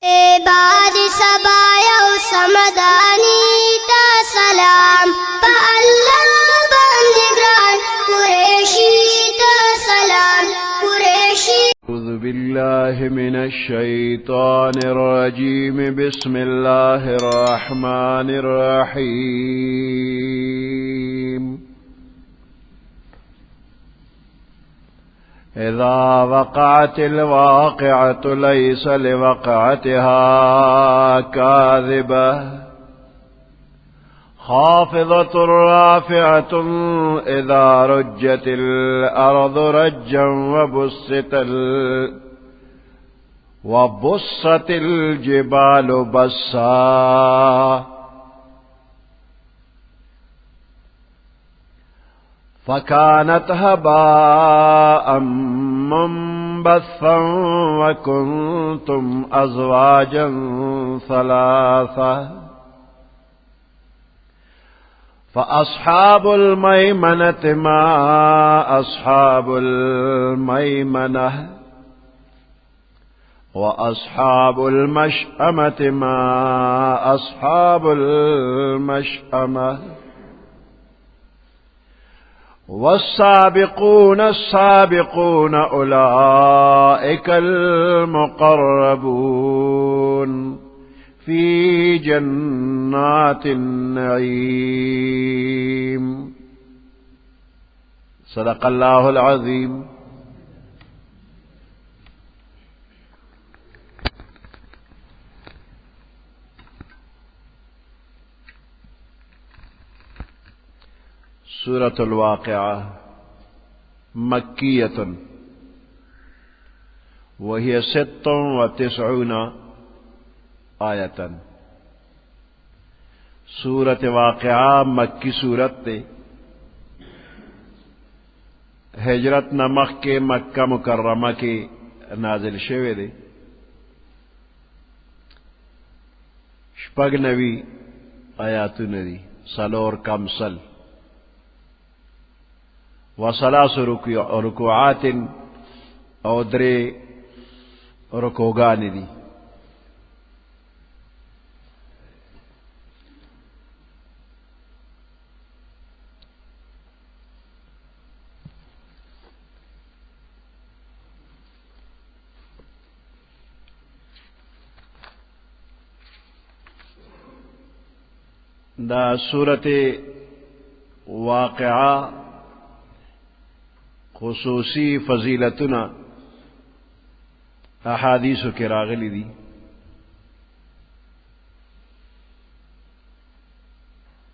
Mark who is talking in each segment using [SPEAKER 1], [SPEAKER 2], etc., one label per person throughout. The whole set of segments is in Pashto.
[SPEAKER 1] بعد سبايا وسمداني تا سلام فالله بندگران قريشي تا سلام قريشي.
[SPEAKER 2] أعوذ بالله من الشيطان الرجيم. بسم الله الرحمن الرحيم. إذا وقعت الواقعة ليس لوقعتها كاذبة خافضة رافعة إذا رجت الأرض رجا وبست الجبال بسا فكانت هباء منبثا وكنتم أزواجا ثلاثة فأصحاب الميمنة ما أصحاب الميمنة وأصحاب المشأمة ما أصحاب المشأمة والسابقون السابقون أولئك المقربون في جنات النعيم. صدق الله العظيم. سورة الواقعة مكية وهي 96 آية. سورة واقعة مکی سورت تے ہجرت نمخ کے مکہ مکرمہ کے نازل شوے دے. شپږ نوی آیاتونه دي، سلور کمسل وثلاث رکوعات او درې رکوعګانې دي. دا سورت واقعہ خصوصی فضیلتنا احادیث کے راغلی دی.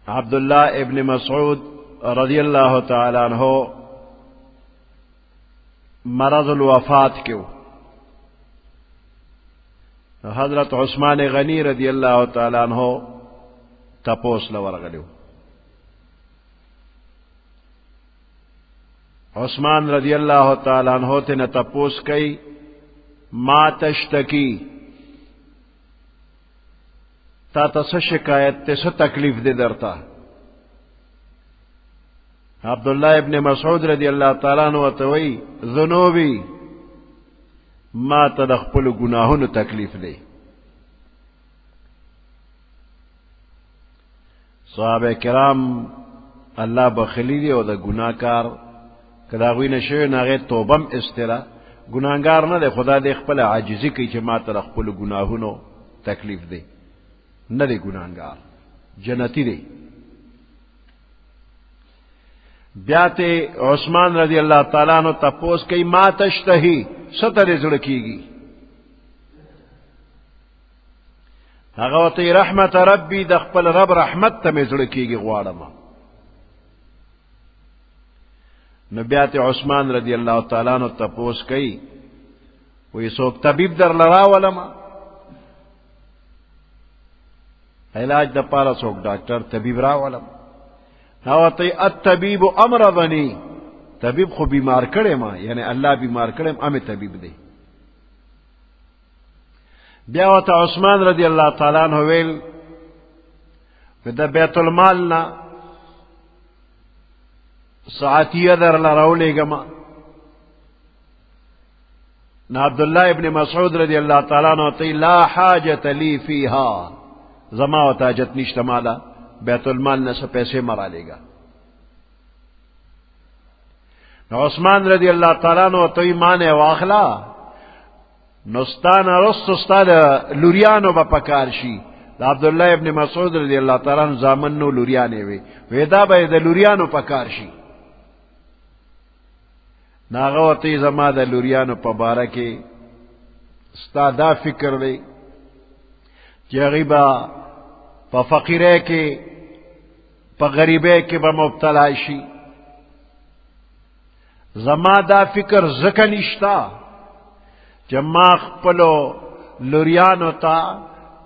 [SPEAKER 2] عبداللہ ابن مسعود رضی اللہ تعالی عنہ مرض الوفات کیو. حضرت عثمان غنی رضی اللہ تعالی عنہ تپوس لورغلیو. عثمان رضی اللہ تعالی عنہ تے تپوس کئی ما تشتکی، تا تس شکایت تے سو تکلیف دے درتا. عبداللہ ابن مسعود رضی اللہ تعالی عنہ توئی ذنوبی ما تدخپل گناہن تکلیف دے. صحابہ کرام اللہ بخلی دی او دا گناہ کار کداغوی نشوی ناغی توبم استرا گناہگار نہ دے، خدا دے خپل عاجزی کی چھ ما تر خپل گناہونو تکلیف دے، نہ دے گناہگار جنتی دے. بیاتے عثمان رضی اللہ تعالیٰ عنہ تپوس کئی ما تشتہی ستر زڑکی گی. اغوطی رحمت ربی دخپل رب رحمت تمی زڑکی گی غوارما. نبیات عثمان رضی اللہ تعالیٰ عنہ تپوس کئی وی سوک طبیب در لرا ولما، علاج دا پارا سوک ڈاکٹر طبیب را ولما. اغوطی الطبیب امرضنی، طبیب خو بیمار کرے ما، یعنی اللہ بیمار کرے ما، امی طبیب دے. بیاوتا عثمان رضی اللہ تعالیٰ عنہ ویل دا بیت المالنا ساعتیہ در لرولے گما نا عبداللہ ابن مسعود رضی اللہ تعالیٰ عنہ تی لا حاجت لی فیہا زما و تاجت نشتا مالا بیت المال نسا پیسے مرا لے گا. عثمان رضی اللہ تعالیٰ عنہ تی مانے واخلا نستان رستستان لوریانو با پکارشی. عبداللہ ابن مسعود رضی اللہ تعالیٰ عنہ زامنو لوریانے ویدا با دا لوریانو پکارشی. ناغوتی زما دا لوریانو پا بارکی ستا دا فکر دی چی غیبا پا فقیرے کی پا غریبے کی با مبتلاشی. زما دا فکر زکنشتا چی ما خپلو لوریانو تا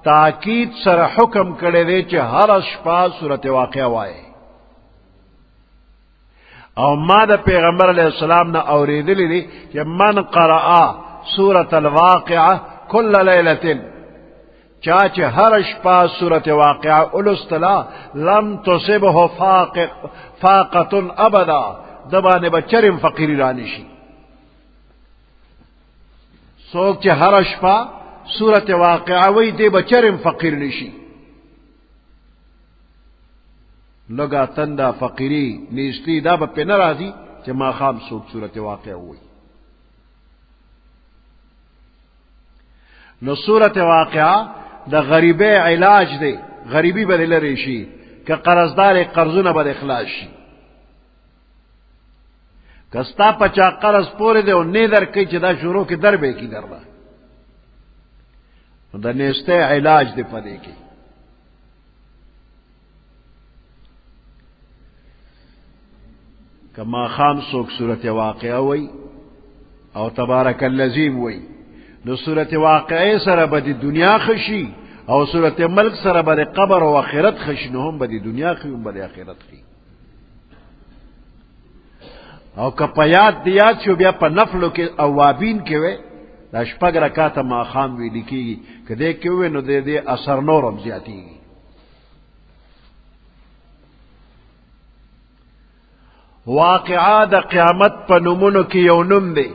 [SPEAKER 2] تاکید سر حکم کرے دے چی ہر شپا صورت واقعہ وائے. او ما دا پیغمبر علیہ السلام نا اوریدلی دی کہ من قرآ سورة الواقعہ کل لیلتن چاچے ہر شپا سورة واقعہ الستلا لم تصبہ فاقت ابدا دبانے بچرم فقیری رانشی. سوک چے ہر شپا سورة واقعہ وی دے بچرم فقیر نشی. لگا تندا فقیری نیستی دا با پی نرازی چه ما خام سوک صورت واقع ہوئی. نو صورت واقع دا غریبی علاج دے غریبی با دل ریشی که قرضدار قرضون با اخلاص شی. کستا پچا قرض پوری دے و نیدر کئی چه دا شروع کی در بے کی در با دا نیستے علاج دے پا دے کی. کما خام سوک صورت واقعہ وی او تبارک اللذیم وی نو صورت واقعہ سر با دی دنیا خشی او صورت ملک سر با دی قبر و آخرت خشی نو ہم با دی دنیا خی ہم با دی آخرت خی. او کپا یاد دیاد شو بیا پا نفلو کے اوابین کے وے دا شپگ رکاتا ما خام وی لکی گی کہ دے کے وے نو دے دے اثر نورم زیادی گی. واقعہ دا قیامت پا نمونو کی یو نم دے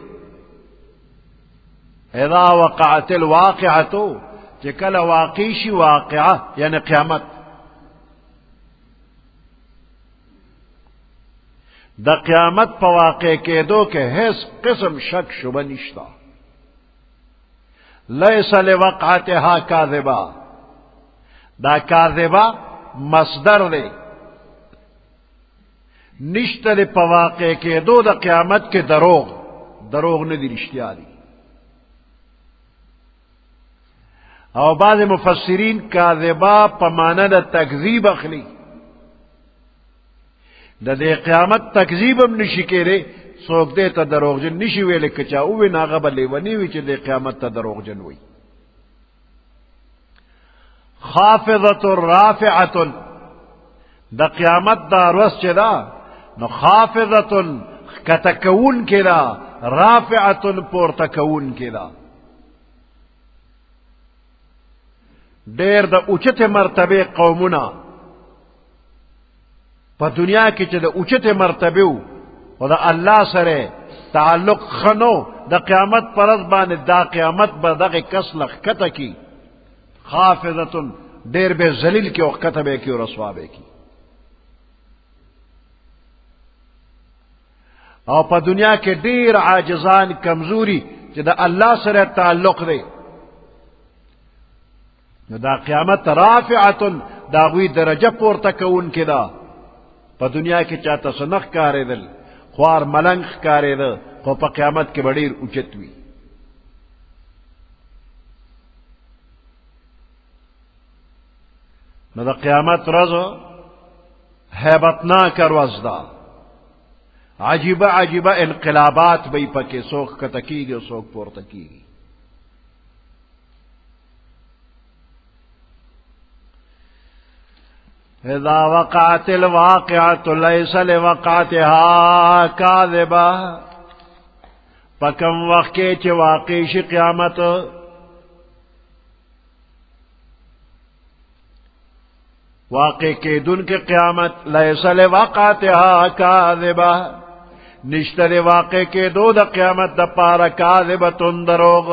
[SPEAKER 2] اذا وقعت الواقعتو چکل واقعشی واقعہ یعنی قیامت. دا قیامت پا واقع کے دو کے حیث قسم شک شبہ نشتا. لیس لوقعتها کاذبا دا کاذبا مصدر دے نشتر پا واقع کے دو دا قیامت کے دروغ ندی رشتیا دی. او بعض مفسرین کاذبا پا معنی دا تکذیب اخلی دا دے قیامت تکذیبم نشی کے رے سوک دے تا دروغ جن نشی ویلے کچا اوی ناغبا لیونی وی چے دے قیامت تا دروغ جن وی. خافضت رافعت دا قیامت دا روز چے دا نو خافضت کتکون کے دا رافعت پورتکون کے دا. دیر دا اوچت مرتبے قومنا پا دنیا کی چے دا اوچت مرتبے و دا اللہ سرے تعلق خنو دا قیامت پرد بانے دا قیامت با دا کس لخکتا کی خافضت دیر بے ذلیل کی وقت بے کی و رسوا بے کی. او پا دنیا کے دیر عاجزان کمزوری چے دا اللہ سرے تعلق دے دا قیامت رافعت دا غوی درجہ پورتا کون کے دا پا دنیا کی چاہتا سنخ کارے دل خوار ملنگ کارے دا خو پا قیامت کے بڑیر اچت ہوئی. نو دا قیامت رضا حیبتناک روز دا عجیبہ عجیبہ انقلابات بئی پکے سوک کتکی گی و سوک پورتکی گی. اذا وقعت الواقعت لیس لوقعتها کاذبہ پکم وقت کے چے واقعش قیامت واقع کے دن کے قیامت لیس لوقعتها کاذبہ نشتر واقع کے دو دا قیامت دا پارا کاذبتن دروغ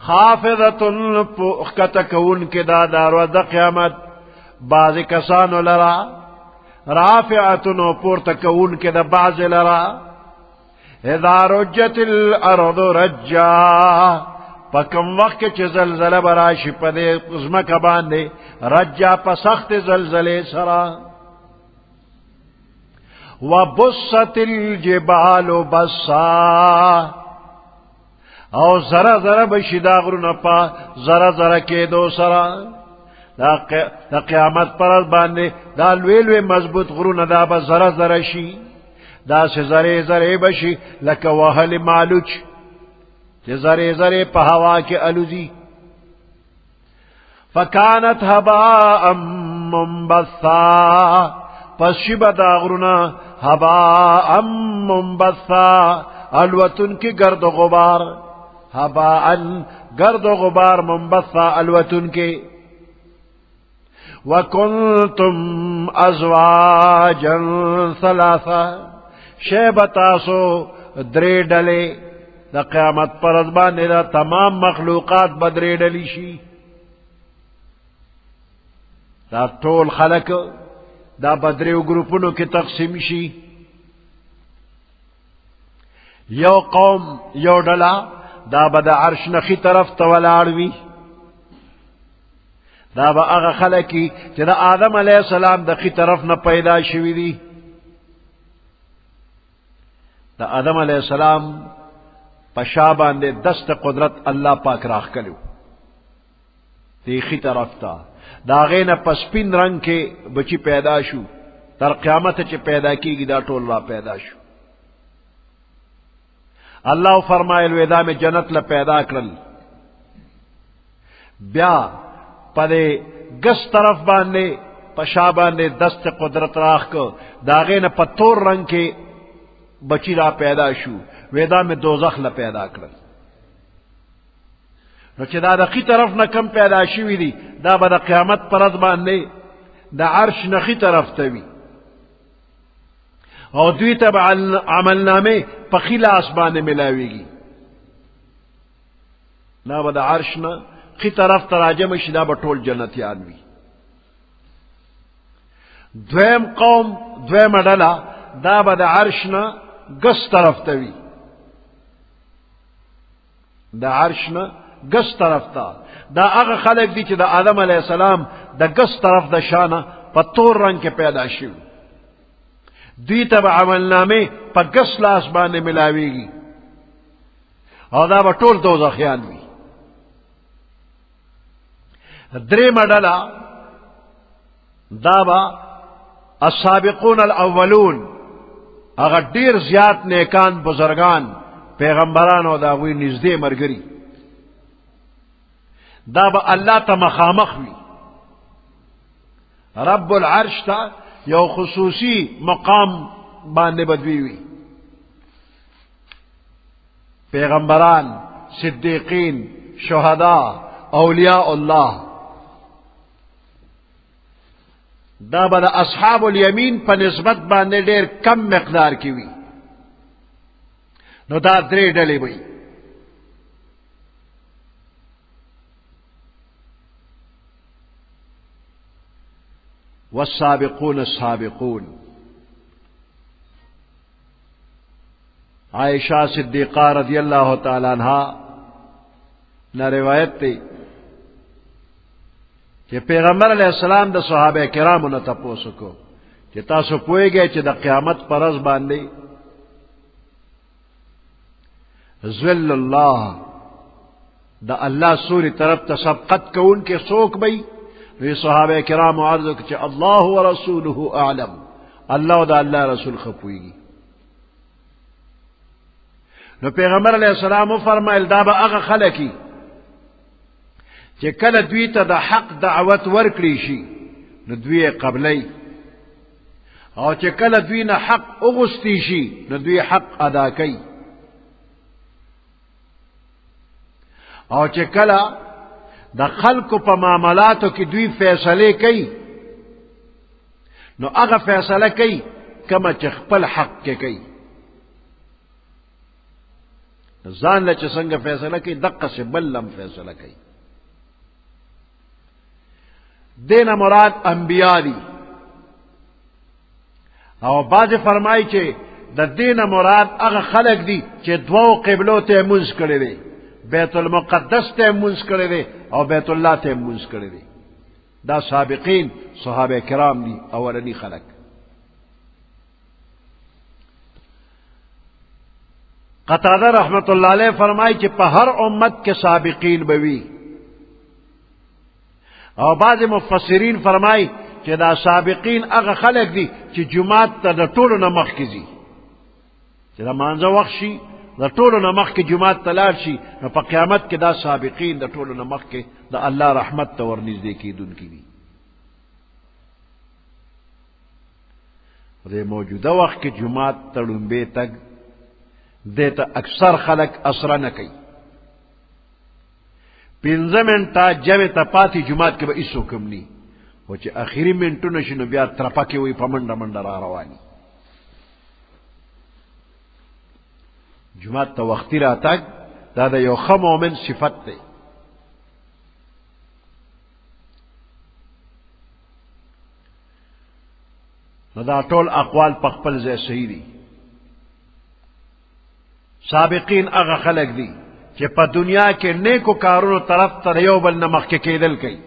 [SPEAKER 2] خافضتن پختکون کے دا دارو دا قیامت بعض کسانو لرا رافعتن پورتکون کے دا بعض لرا اذا رجت الارض رجا پکم وقت چه زلزله براشی پا دے ازمک باندے رجا پا سخت زلزلے سرا وبست الجبال بسا او ذرا ذرا بشی داغرون پا ذرا ذرا کے دو سرا دا قیامت پر باندے دا لوی مضبوط غرون دا با ذرا ذرا شی دا سے ذرے ذرے بشی لکا وحل معلوچ کہ ذرے ذرے پا ہوا کے الوزی فکانت ہباء منبثا پس شب داغرنا ہباء منبثا الوتن کی گرد و غبار ہباء گرد و غبار منبثا الوتن کے وکنتم ازواجا ثلاثا شیبتاسو درے ڈلے دا قیامت پر ازبان دا تمام مخلوقات بدرے ڈلی شی دا طول خلق دا بدرے گروپنو کی تقسیم شی یو قوم یو ڈلا دا بدا عرش نخی طرف تولاروی دا با اغا خلقی چی دا آدم علیہ السلام دا خی طرف نا پیدا شوی دی دا آدم علیہ السلام پشابان دے دست قدرت اللہ پاک راخ کلو دیخی طرف تا دا غین پسپین رنگ کے بچی پیدا شو تر قیامت چی پیدا کی گی دا ٹول را پیدا شو اللہ فرمائے الویدہ میں جنت لا پیدا کرل بیا پدے گس طرف باندے پشابان دے دست قدرت راخ کو دا غین پتور رنگ کے بچی را پیدا شو ویدا میں دوزخ لا پیدا کرل نو چی دا خی طرف نا کم پیدا شوی دی دا با دا قیامت پرد باندے دا عرش نا خی طرف تاوی او دوی تبع عمل نامے پا خیل آسمان ملاوی گی نا با دا عرش نا خی طرف تراجم شدا با طول جنتیان وی دویم قوم دویم ڈلا دا با دا عرش نا گس طرف تاوی دا عرش نا گس طرف تا دا اغا خلق دی چی دا آدم علیہ السلام دا گس طرف دا شانا پا طور رنگ کے پیدا شو دوی تبا عمل نامے پا گس لاس بانے ملاوی گی او دا با طول دوزخیان وی درے مڈلا دا با السابقون الاولون اگر دیر زیاد نیکان بزرگان پیغمبران او دا وی نزدے مرگری دا با اللہ تا مخامخ وی رب العرش تا یو خصوصی مقام باندے بدوی وی پیغمبران صدیقین شہداء اولیاء اللہ دا با دا اصحاب الیمین پا نسبت باندے دیر کم مقدار کی وی نو دا درے ڈلے بھئی والسابقون السابقون عائشہ صدیقہ رضی اللہ تعالی عنہ نہ روایت تی کہ پیغمبر علیہ السلام دا صحابہ کرامو نہ تپوسو کو کہ تاسو پوئے گئے کہ دا قیامت پرز باندے ذل اللہ دا اللہ سوری طرف تا سبقت کون کے سوک بئی یہ صحابہ کرام عرض کہ اللہ و رسولہ اعلم اللہ دا اللہ رسول خپوئی گی نو پیغمبر علیہ السلام فرمائل دا با اغا خلقی کہ کل دوی تا دا حق دعوت ورکلی شی نو دوی قبلی او کہ کل دوی نا حق اغسطی شی نو دوی حق ادا کی او کہ کلا دا خلق پا معاملاتو کی دوی فیصلے کئی نو اغا فیصلہ کئی کما چخپل حق کے کئی ځان له چې څنګه فیصله کوي دقه سے بل لم فیصله کوي. دین مراد انبیاء دي او باز فرمایي چې د دین مراد هغه خلق دي چې دوو قبلو ته منځ کړي دي، بیت المقدس ته منځ کړي دي او بیت الله ته منځ کړي دي. دا سابقین صحابه کرام دي اولنی خلق. قتاده رحمت الله علیه فرمایي چې په هر امت کې سابقین بوي او بعض مفسرین فرمایي چې دا سابقین هغه خلق دي چې جمعات ته د ټولو نه مخکې ځي، چې د مانځه وخت شي د ټولو نه مخکې جمعات ته لاړ شي، نو په قیامت کې دا سابقین د ټولو نه مخکې د الله رحمت ته ورنږدې کېدونکي دي. د موجوده وخت کې جمعات ته ړومبې تګ دې ته اکثر خلق اسره نه کوي. 15 منټه جمع ته پاتې جمعات کې به هیڅوک هم ني، او چې اخري منټونه شي نو بیا ترپه کې وي په منډه منډه را رواني. جمعات ته وختي راتګ دا د یو ښه مؤمن صفت دی. نو دا ټول اقوال په خپل ځای صحیح دي. سابقین هغه خلق دي چې په دنیا کې نیکو کارونو طرف ته یو بل نه مخکې کېدل کوي.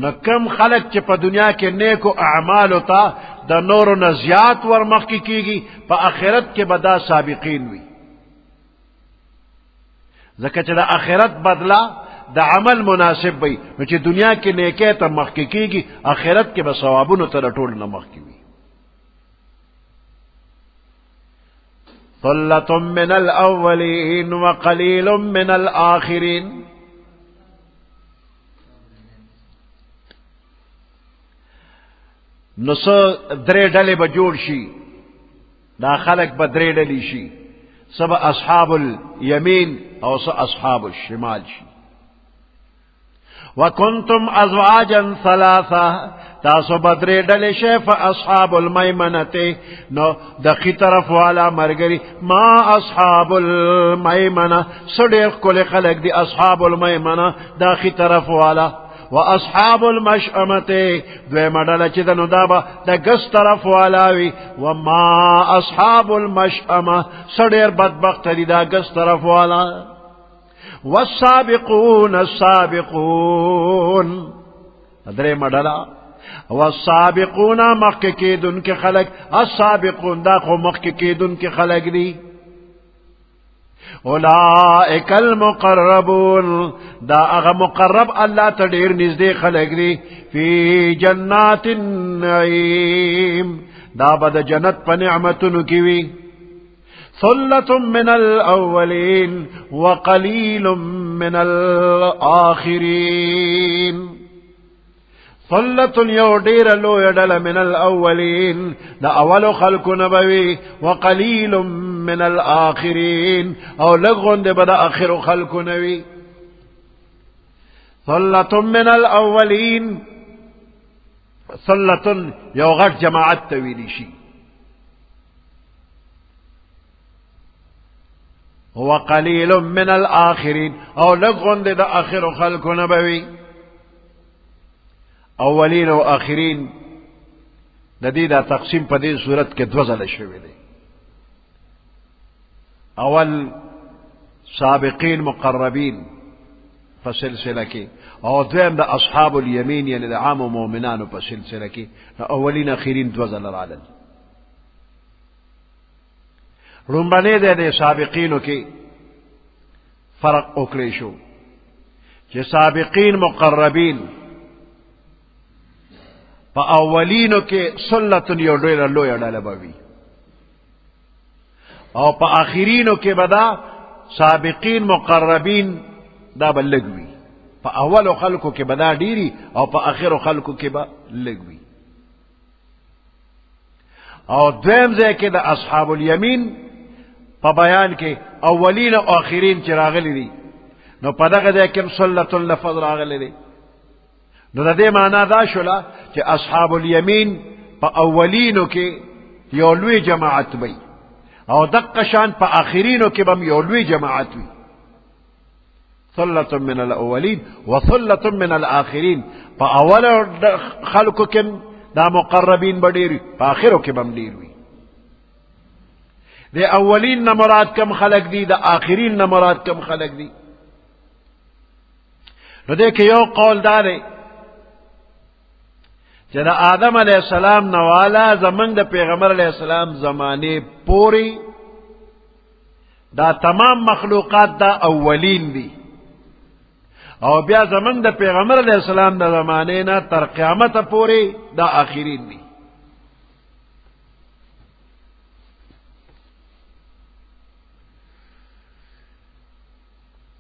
[SPEAKER 2] نو کم خلق چې په دنیا کې نیکو اعمالو ته د نورو نه زیات ور مخکې کېږي، په آخرت کې به دا سابقین وي، ځکه چې د آخرت بدله د عمل مناسب وي. نو چې دنیا کې نیکۍ ته مخکې کېږي، آخرت کې به ثوابونو ته د ټول نه مخکې وي. ثلة من الأولين وقليل من الآخرين. نو درې ډلې به جوړ شي، دا خلق به درې ډلې شي، سب اصحاب الیمین او اصحاب الشمال شي. وکنتم ازواجا ثلاثه، تاسو بدرې ډلې شئ. فاصحاب المیمنه، نو د خي طرف والا مرګري. ما اصحاب المیمنه، سړي کول خلق دي اصحاب المیمنه د خي طرف والا. واصحاب المشأمه، دوی مډاله چې د نو دابا د ګس طرف والا وي. وما اصحاب المشأمه، سړي بدبخت دي د ګس طرف والا. والسابقون السابقون، درې مډاله. والسابقون مخکې کېدونکي خلق، السابقون دا خو مخکې کېدونکي خلق دي. اولئک المقربون، دا هغه مقرب الله ته ډېر نږدې خلق دي. فی جنات النعیم، دا به د جنت په نعمتونو کې وي. ثلة من الأولين وقليل من الآخرين. ثلة یو ډېره لویه ډله من الأولين، دا اولو خلقو نبوي. وقليل من الآخرين، او لغون دے بدا آخر خلقو نوي. ثلة من الأولين، ثلة یو غټ جماعت تویلی شي. وقليل من الآخرين، او لغون دے دا آخر خلقو نبوي. اولین او آخرین د دې دا تقسیم په دې صورت کې دوه ځله شوی دی. اول سابقین مقربین په سلسله کې، او دویم د اصحاب الیمین یعنی د عام مؤمنانو په سلسله کې. اولین آخرین دوه ځله راغلل. لومړنی د سابقینو کې فرق وکړی شو چې سابقین مقربین په اولینو کې سلتن یو ډېره لویه ډله به وي، او په آخرینو کې به دا سابقین مقربین دا به لږ وي. په اولو خلکو کې به دا ډېري، او په آخرو خلکو کې به لږ وي. او دویم ځای کې د اصحاب الیمین په بیان کې اولین او آخرین چې راغلي دي، نو په دغه ځای کې سلتن لفظ راغلی دی. نو د دې معنا دا شوله چې اصحاب الیمین په اولینو کې یو لوی جماعت وي، او دقه شان په اخرینو کې بم یو لوی جماعت وي ثلة من الاولین وثلة من الاخرین په اول خلقو کې دا مقربین بډیر په اخرو کې بم ډیر وي د اولین نه مراد کم خلق دي د اخرین نه مراد کم خلق دي نو دې کې یو قول دار چې د آدم علیہ السلام نوالا زمنګ د پیغمبر علیہ السلام زمانه پوری دا تمام مخلوقات دا اولین دي او بیا زمنګ د پیغمبر علیہ السلام د زمانه نه تر قیامت پوری دا آخرین دي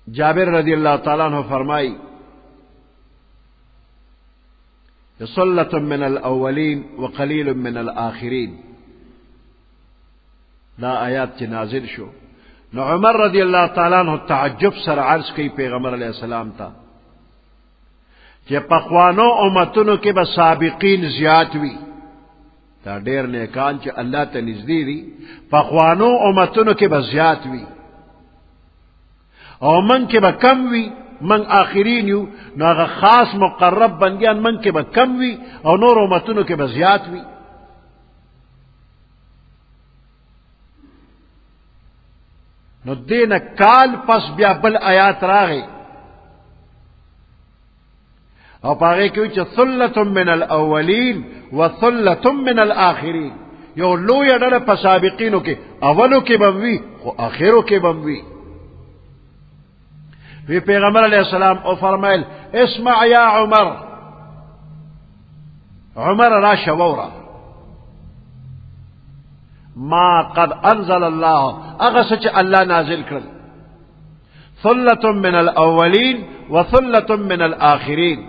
[SPEAKER 2] جابر رضی اللہ تعالیٰ عنہ فرمائی ثلة من الاولین وقلیل من الاخرین دا آیات چی نازل شو نو عمر رضی اللہ تعالیٰ عنہ تعجب سر عرض کی پیغمبر علیہ السلام تا چی پخوانو امتنو کے با سابقین زیاد وی تا دیر نیکان چی اللہ تا نزدی دی پخوانو امتنو کے با زیاد وی او من کے با کم وی من آخرین یو نو اگا خاص مقرب بندیان من کے با کم وی او نور امتنو کے با زیاد وی نو دین کال پس بیا بل آیات راغی او پاگے کیوئی چا ثلة من الاولین و ثلة من الاخرین یو لو یا ڈر پا سابقینو کے اولو کے بموی خو آخرو کے بموی وی پیغمبر علیہ السلام او فرمائل اسمع یا عمر عمر را شوورا ما قد انزل اللہ اغسچ اللہ نازل کرل ثلة من الاولین و ثلة من الاخرین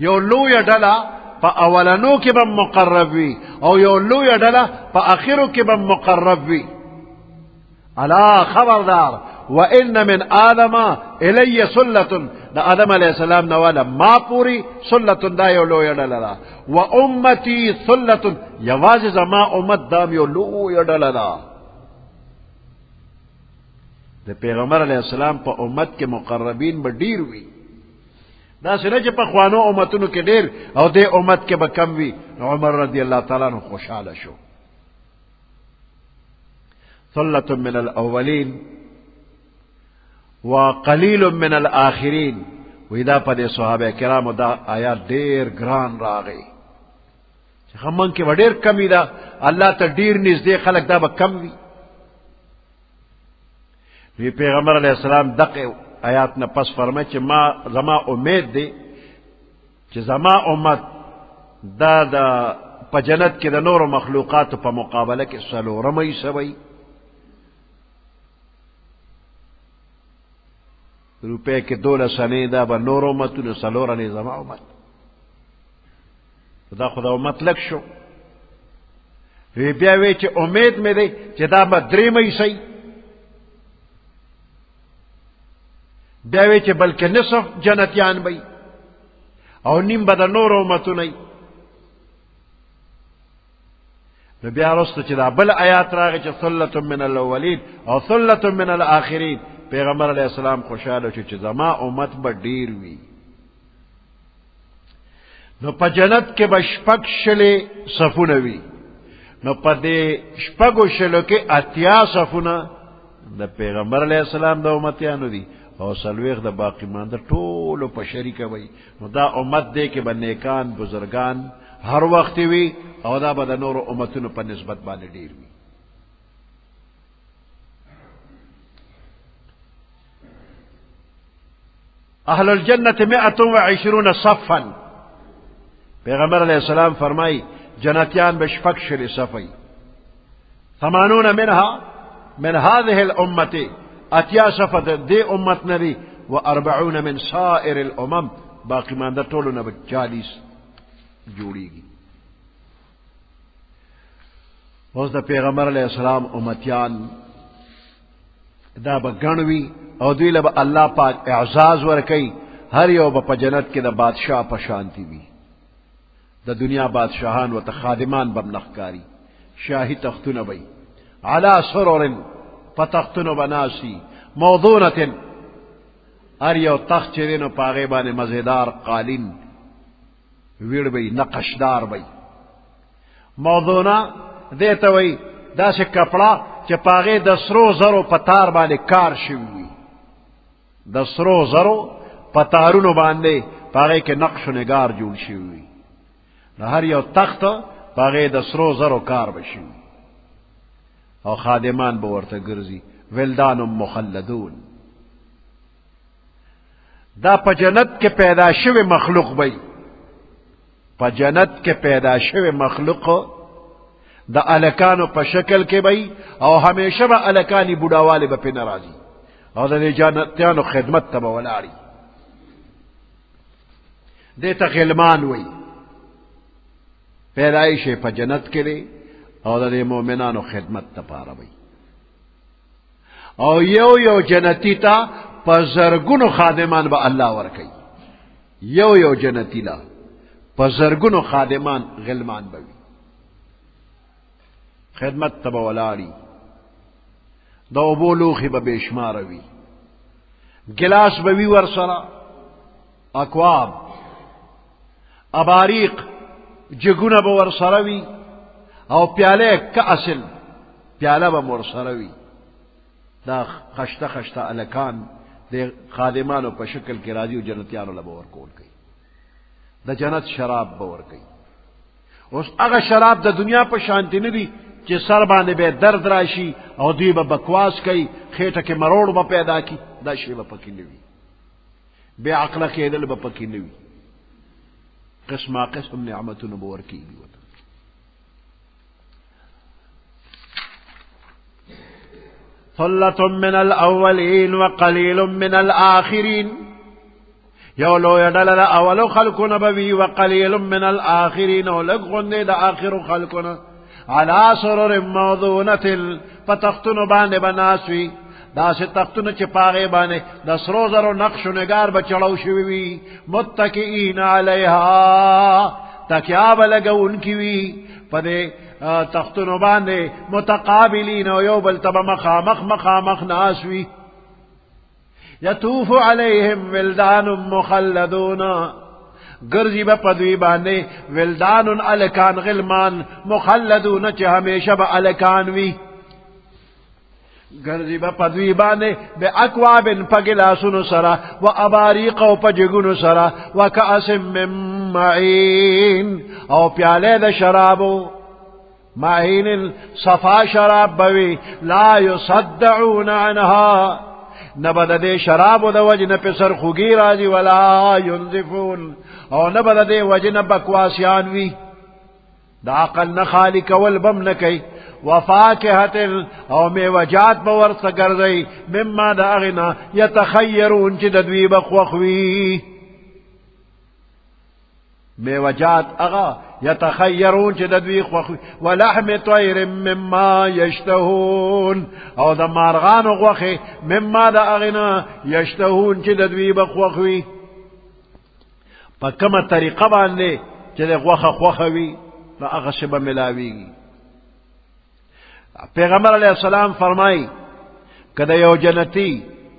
[SPEAKER 2] یو لو یا ڈلا پا اولنو کی بم مقرب وی او یو لو یا ڈلا پا آخرو کی بم مقرب وی الا خبردار وَإِنَّ مِنْ آدَمَ إِلَيَّ سُلَّةٌ دا آدم علیہ السلام نوالا ما پوری سلتن دا یو لو یڈللا وَأُمَّتِي سُلَّةٌ یواز زما امت دام یو لو یڈللا دا پیغمبر علیہ السلام پا امت کے مقربین با دیر وی دا سنج پا خوانو امتنو کے دیر او دے امت کے با کم وی عمر رضی اللہ تعالیٰ عنہ خوشحال شو ثلة من الاولین وقلیل من الاخرین ویدا پا دے صحابہ کرام دا آیات دیر گران راغی خمن کے وڈیر کمی دا اللہ تا دیر نزدے خلق دا با کم وی وی پیغمبر علیہ السلام دق آیات نا پس فرمائے چی ما زما امید دے چی زما امت دا پا جنت کے دا نور مخلوقات پا مقابلہ کے سلورمی سوئی روپے کے دولہ سنے دا با نور امتو نو سلورنی زما امت دا خدا امت لگ شو وی بیاوی چی امید میں دے چی دا با دریمی سی بیاوی چی بلکہ نصف جنتیان بی او نیم با دا نور امتو نی نو بیا رستو چی دا بل آیات راگی چی ثلة من الاولین او ثلة من الاخرین پیغمبر علیہ السلام خوشحال چی زما امت با دیر وی نو پا جنت کے با شپک شلے صفونوی نو پا دے شپگو شلو کے اتیا صفونا دا پیغمبر علیہ السلام دا امتیانو دی او سلویخ دا باقی مان دا طولو پا شریکا وی نو دا امت دے کے با نیکان بزرگان ہر وقتی وی او دا با دا نور امتونو پا نسبت بانے دیر وی اہل الجنت 120 صفا پیغمبر علیہ السلام فرمائی جنتیان بشفق شل صفی 80 منها من هذه الامت اتیا صفت دے امت نبی و40 من سائر الامم باقی ماندر طولو نبی 40 جوڑی گی اس دا پیغمبر علیہ السلام امتیان دا بگنوی او دوی لبا اللہ پاک اعزاز ورکی ہر یو با جنت کے دا بادشاہ پشانتی بھی دا دنیا بادشاہان و تا خادمان بم نخکاری شاہی تختون بی علی سرر پتختنو بناسی موضونتن ار یو تخت چرینو پاغی بانے مزیدار قالین ویڑ بی نقشدار بی موضونا دیتا وی دا سے کپڑا چه پاغی دسرو زرو پتار بانے کار شوی دسرو زرو پتارونو باندے پاغی کے نقش و نگار جوڑ شوی هر یو تخت پاغی دسرو زرو کار بشوی او خادمان بورتا گرزی ولدان مخلدون دا پا جنت کے پیدا شوی مخلوق بی پا جنت کے پیدا شوی مخلوق دا الکانو پا شکل کے بی او ہمیشہ با الکانی بوداوالی با پی نرازی او دا جنتیانو خدمت تا بولاری دیتا غلمان وی پیدایش پا جنت کے لئے او دا مومنانو خدمت تا پارا بی او یو جنتی تا پا زرگونو خادمان با اللہ ورکی یو جنتی لا پا زرگونو خادمان غلمان بوی خدمت تا بولاری دا اوبو لوخی با بیشماروی گلاس بوی ورسرا اکواب اباریق جگونا با ورسروی او پیالے کا اصل پیالہ با مرسروی دا خشتا الکان دے خادمانو پا شکل کی راضی و جنتیانو لبور کول کئی دا جنت شراب باور کئی اس اگا شراب دا دنیا پا شانتی ندی چی سر باندے بے درد راشی او دوی با بکواس کئی خیٹا کے مروڑ با پیدا کی دا شی با پکی نوی بے عقل کے دل با پکی نوی قسم قسم نعمتو نبور کی بیوتا ثلة من الأولين وقليل من الآخرين يولو يدل أولو خلقنا ببي وقليل من الآخرين ولقن دا آخر خلقنا على سرر موضونة فتختن بان بناسوي دا سے تختن چپاغے بانے دس روزر و نقش و نگار بچڑو شوی متکئین علیہا تکیاب لگو ان کی وی پدے تختن باندے متقابلین و یوبل تب مخامخ ناسوی یطوف علیہم ولدان مخلدون گرزی با پدوی باندے ولدان الکان غلمان مخلدون چہ ہمیشہ با الکان وی گرزی با پدوی بانے بے اکواب پا گلاسون سرا و اباریق و پا جگون سرا و کاسم من معین او پیالے دا شرابو معین صفا شراب بوی لا یصدعون عنها نبدا دے شرابو دا وجن پہ سر خوگی رازی ولا ینزفون او نبدا دے وجن بکواسیان وی دا عقل نخالی کول بم نکی وفاکہت او میوجات بورت گردئی مما دا اغنا یتخیرون چی ددوی بخوخوی میوجات اغا یتخیرون چی ددوی خوخوی ولحم طیر مما یشتہون او دا مارغان غوخی مما دا اغنا یشتہون چی ددوی بخوخوی پا کم طریقہ باندے چی دا خوخوی نا اغسب ملاویگی پیغمبر علیہ السلام فرمائی کہ دا یو جنتی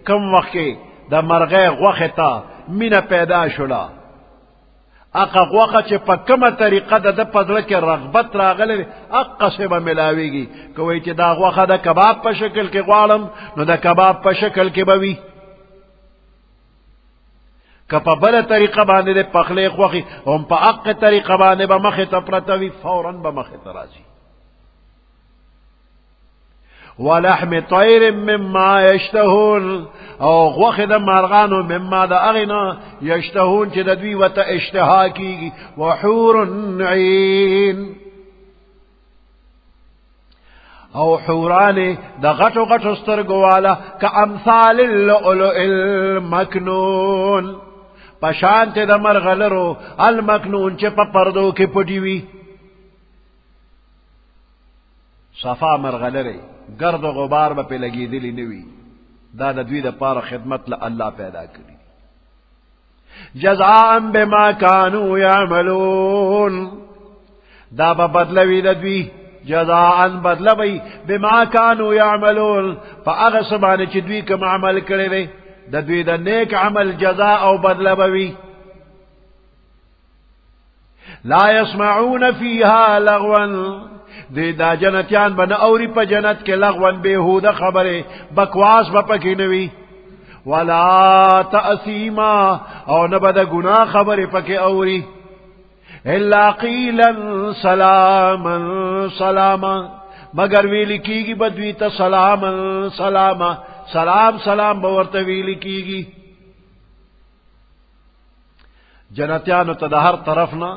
[SPEAKER 2] کم وقت دا مرغے غوختا من پیدا شلا اقا غوخا چے پا کم طریقہ دا پدرک رغبت راغلے اقا سبا ملاویگی کوئی چے دا غوخا دا کباب پا شکل کے غوالم نو دا کباب پا شکل کے بوی کپا بل طریقہ باندے دے پخلے غوخی ہم پا اقا طریقہ باندے با مخت پرتوی فوراً با مخت رازی ولحم طیر مما یشتہون او غوخد مارغانو مما دا اغنا یشتہون چی ددوی و تا اشتہا کی وحور عین او حورانے دا غٹو غٹو سترگوالا کا امثال اللؤلؤ المکنون پشانت دا مرغلرو المکنون چی پا پردو کی پٹیوی صفا مرغلرے گرد و غبار با پہ لگی دلی نوی دا دا دوی دا پار خدمت لا اللہ پیدا کری جزاء بما کانو یعملون دا با بدلوی دا دوی جزاء بدلوی بما كانوا يعملون فاغه سبانه چې دوی کوم عمل کړی دی د دوی د نیک عمل جزاء او بدلوی لا يسمعون فيها لغوا دی دا جنتیان بنا اوری پا جنت کے لغوان بیہود خبرے بکواس با پکی نوی ولا تأثیما او نبدا گناہ خبرے پکی اوری الا قیلا سلاما سلاما مگر ویلی کیگی بدوی تا سلاما سلاما سلام سلام باورتا ویلی کیگی جنتیانو تا دا ہر طرفنا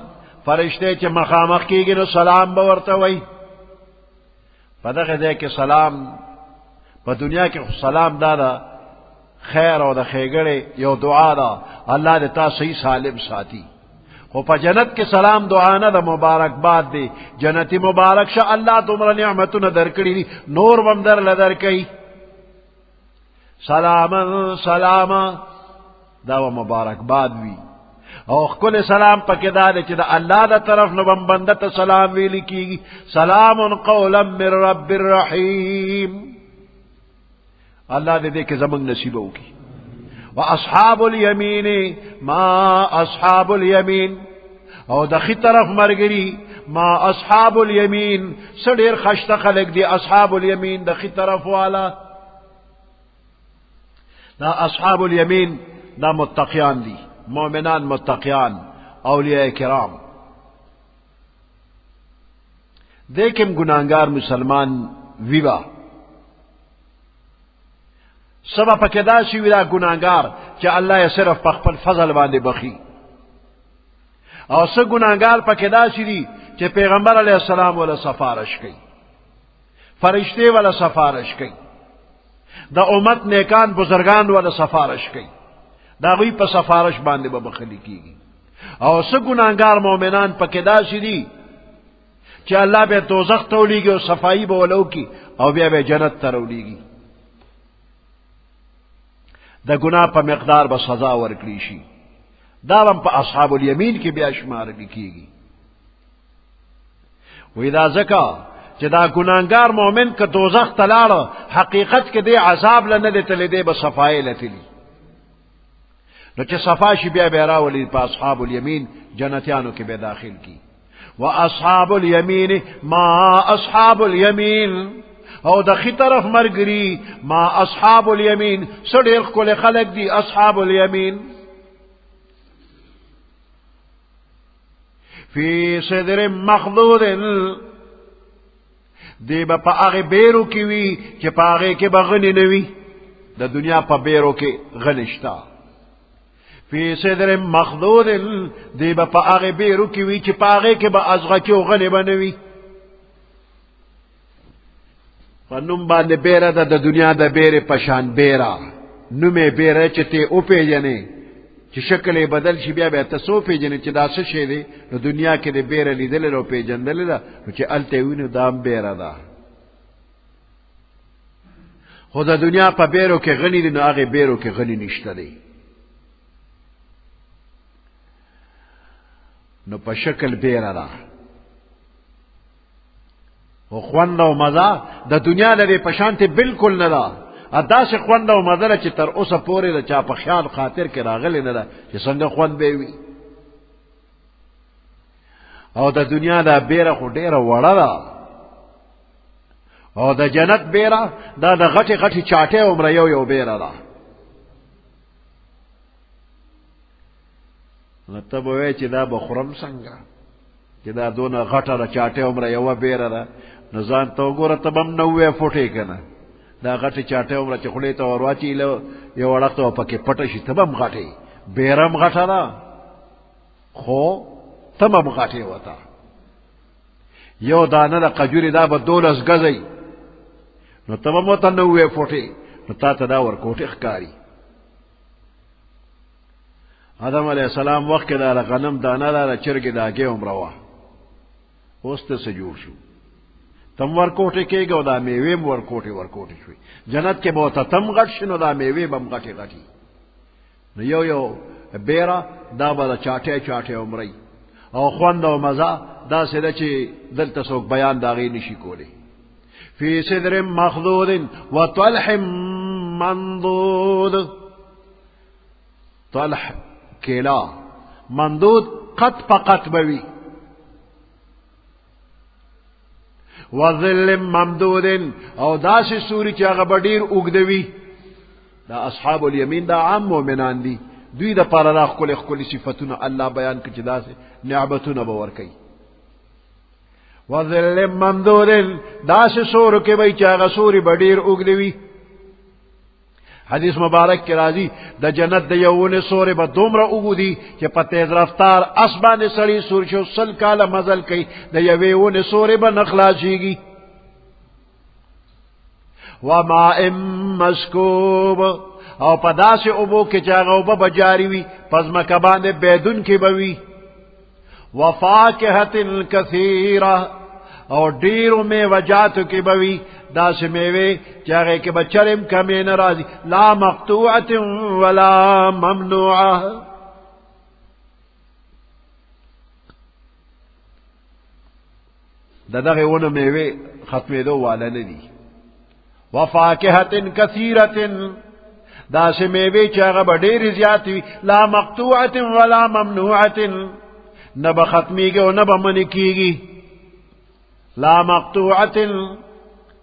[SPEAKER 2] فرشتے چے مخامخ کیگی نو سلام باورتا وی پدغه دې کې سلام په دنیا کې سلام دادا خیر او د خیګړې یو دعا دا الله دې تا صحیح سالم ساتي خو په جنت کې سلام دعا نه د مبارکباد دی جنتی مبارک شه الله تمره نعمتونه درکړي دي نور بم در لدر کوي سلاما سلاما دا مبارکباد وی او کل سلام پکې دا چې د الله د طرف نو بم بنده ته سلام ویل کیږي سلام قولا من رب الرحیم الله دې کې زمنګ نصیب وکي واصحاب الیمین ما اصحاب الیمین او د خي طرف مرګري ما اصحاب الیمین سړي خشته خلق دي اصحاب الیمین د خي طرف والا دا اصحاب الیمین دا متقیان دي مومنان متقیان اولیاء کرام دیکھم گناہگار مسلمان ویوا سبا پکدا سی ویلا گناہگار چې الله یې صرف په خپل فضل باندې بخي او څه گناہگار پکدا سی دي چې پیغمبر علیه السلام ولا سفارش کوي فرشتے ولا سفارش کوي د امت نیکان بزرگان ولا سفارش کوي دا غوی په سفارش باندې به بخلی کیږي او څه ګناهګار مؤمنان پکې داسې دي چې الله به دوزخ ته ولېږي او صفائی به ولو کی او بیا به جنت ته ولېږي د ګناه په مقدار به سزا ورکړي شي دا هم په اصحاب الیمین کې بیا شمار کیږي وې دا ځکه چې دا ګناهګار مؤمن که دوزخ ته لاړ حقیقت کې دې عذاب لنه لته دې به صفائی لته نو چې صفا شي بیا به راولي په اصحاب الیمین جنتیانو کې به داخل کی واصحاب الیمین ما اصحاب الیمین او د خي طرف مرګري ما اصحاب الیمین سړي خپل خلق دي اصحاب الیمین فی صدر مخضود دی با پا آغی بیرو کی وی چه پا آغی که با غنی نوی دا دنیا پا بیرو که غنشتا فی صدر مخضود دی با پا آغی بیرو کی وی چه پا آغی که با ازغا که غنی بنوی فنم باندې بیره دا دنیا دا بیره پشان بیره نومه بیره چه تی او پیجنه چې شکل بدل شي بیا به تاسو پیژنئ چې دا څه شی دی نو دنیا کې د بیره لیدل او پیژندل دا چې الته وینو دام بیره ده خو د دنیا په بیرو کې غنی دي نو هغه بیرو کې غنی نشته دی نو په شکل بیره ده او خوند او مزه د دنیا لري په شانته بالکل نه ده ادا سے خوند او مزه چې تر اوسه پورې د چا په خیال خاطر کې راغلی نه ده چې څنګه خوند به وي او د دنیا دا بیره خو ډیره وړه ده او د جنت بیره دا د غټي غټي چاټه عمر یو بیره ده مطلب وای چې دا بخورم څنګه چې دا دونه غټه چاټه عمر یو بیره ده نو ځان ته وګوره ته بم 90 فوټه کنه دا غټه چاټه عمر چې خولې ته ورواچی یو وړخته پکې پټه شي تبم غټه بیرم غټه ده خو تمام غټه وتا یو دانه د قجوري دا به 12 غزي نو تمام وته 90 فوټه نو تا ته دا ورکوټه ښکاری آدم علیہ السلام وخت کې دا غنم دانه دا چرګ داګه عمر وا اوس ته سجور شو تم ورکوټه کېږي او دا میوه ورکوټه شوي جنت کې به تم غټ شنو دا میوه بم غټي نو یو بیره دا به چاټه عمرې او خوند او مزه دا سده چې دلته څوک بیان داغې نشي کولی. فی صدر مخضود و طلح منضود. طلح کیلا، منضود قط پقط بوی. و ظل ممدود او داس سوری چې هغه بډیر اوږدوي. دا اصحاب الیمین دا عام مومنان دي، دوی د پاره را خپل خپل صفاتونه الله بیان کړي چې داسې نعمتونه به ورکړي. و ظل ممدود داس سور کې وای چې هغه سوري بډیر اوږدوي. حدیث مبارک کې راځي د جنت د یوونه سورې به دومره اوږدي چې په تیز رفتار اسبان سړی سور شو 100 کاله مزل کوي، د یوې ونه سورې به نه خلاصېږي. وماء مسکوب او په داسې اوبو کې چې هغه اوبه به جاري وي، په ځمکه باندې بیدونکې به وي. وفاکهة کثیره او ډیرو میوجاتو کې به وي، داسې میوې چې هغې کې به چرم کمې نه راځي. لا مقطوعة ولا ممنوعه. د دغې ونه میوې ختمېدو واله نه دي. وفاکهة کثیرة داسې میوې چې هغه به ډېرې زیاتې وي. لا مقطوعة ولا ممنوعة، نه به ختمېږي او نه به منې کېږي. لا مقطوعة،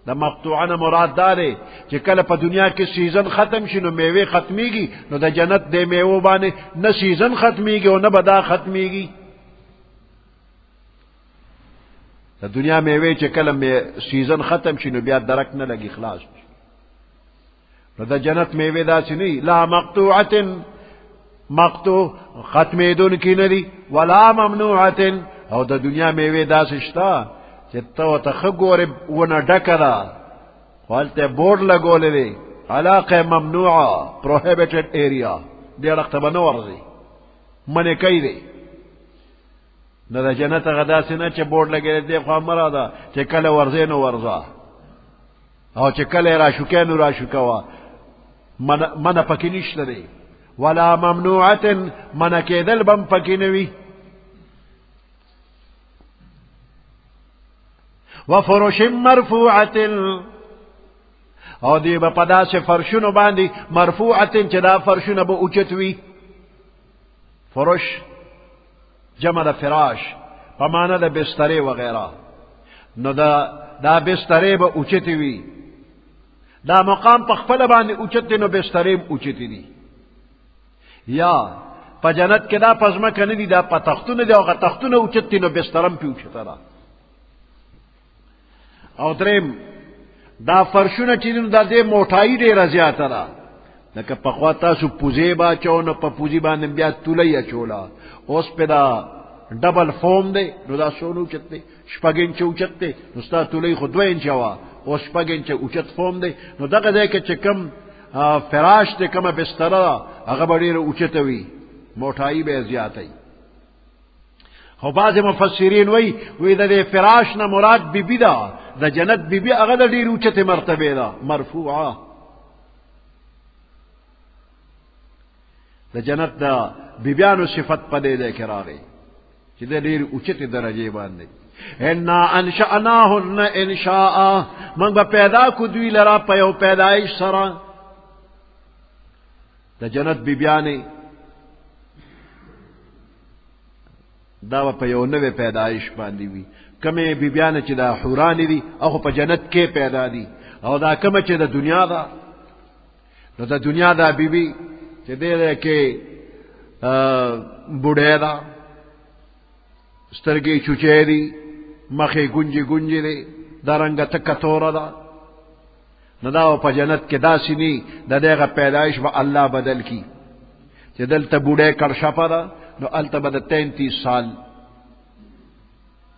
[SPEAKER 2] د مقطوعه نه مراد دا دی چې کله په دنیا کې سیزن ختم شي نو میوې ختمېږي، نو د جنت د میوو باندې نه سیزن ختمېږي او نه به دا ختمېږي. د دنیا میوې چې کله سیزن ختم شي نو بیا درک نه لګي، خلاص شي. نو د جنت میوې داسې نه وي. لا مقطوعة، مقطوع ختمېدونکي نه دي. ولا ممنوعة، او د دنیا میوې داسې شته چې ته ورته ښه ګورې ونه ډکه ده، خو هلته بورډ لګولی دی علاقه ممنوعه، پروهیبیټډ ایریا، دې اړخ ته به نه ورځي، منې کوي دی. نو د جنت هغه داسې نه چې بورډ لګېدی دی خوا مه راځه، چې کله ورځې نو ورځه، او چې کله یې راشوکې نو راشوکوه، منه پکې نشته دی. ولا ممنوعة، منه کېدل به هم پکې نه وي. وفرش مرفوعة، او دی با پدا سے فرشونو باندی مرفوعة چې دا فرشونه به اوچت وي. فرش جمع دا فراش په معنا د بسترې وغیرہ. نو دا بسترې به اوچت وي، دا مقام په خپل باندې اوچت دی، نو بسترې هم اوچت دي. یا په جنت کې دا پزمکه نه دي، دا په تختونه دي، هغه تختونه اوچت دي، نو بسترم پې اوچته ده. او دریم دا فرشونه چې دي دا دې موټایي ډېره زیاته ده. لکه پخوا تاسو پوزې به اچو، نو په پوزې باندې بیا تولۍ اچوله، اوس پې دا ډبل فوم دی، نو دا څونه اوچت دی؟ 6 انچه اوچت دی. نو ستا تولۍ خو 2 انچه وه، اوس 6 انچه اوچت فوم دی. نو دغه ځای کې چې کوم فراش دی، کومه بستره ده، هغه به ډېره اوچته وي، موټایي به یې زیاته. خو بعض مفسرین وی د دې فراش نه مراد بیبي ده، د جنت بیبي هغه د ډېرې اوچتې مرتبې ده، مرفوعه. د جنت د بیبیانو صفت په دې ځای کې راغی چې د ډېرې اوچتې درجې باندې. انا انشأناهن انشاء، موږ به پیدا کړو دوی لره په یو پیدایش سره. د جنت بیبیانې دا په یو نوې پیدایش باندې وي. کمې بیبیانې چې دا حورانې دي هغه په جنت کې پیدا دي، او دا کومه چې د دنیا ده، نو د دنیا دا بیبي چې دې کې بوډۍ ده، سترګې چوچې دي، مخې ګونجې ګونجې دي، دا رنګه تکه توره ده، نو دا په جنت کې داسې نه. د دغه پیدایش به الله بدل کی چې دلته بوډۍ کړشپه ده، نو هلته به د 33 سال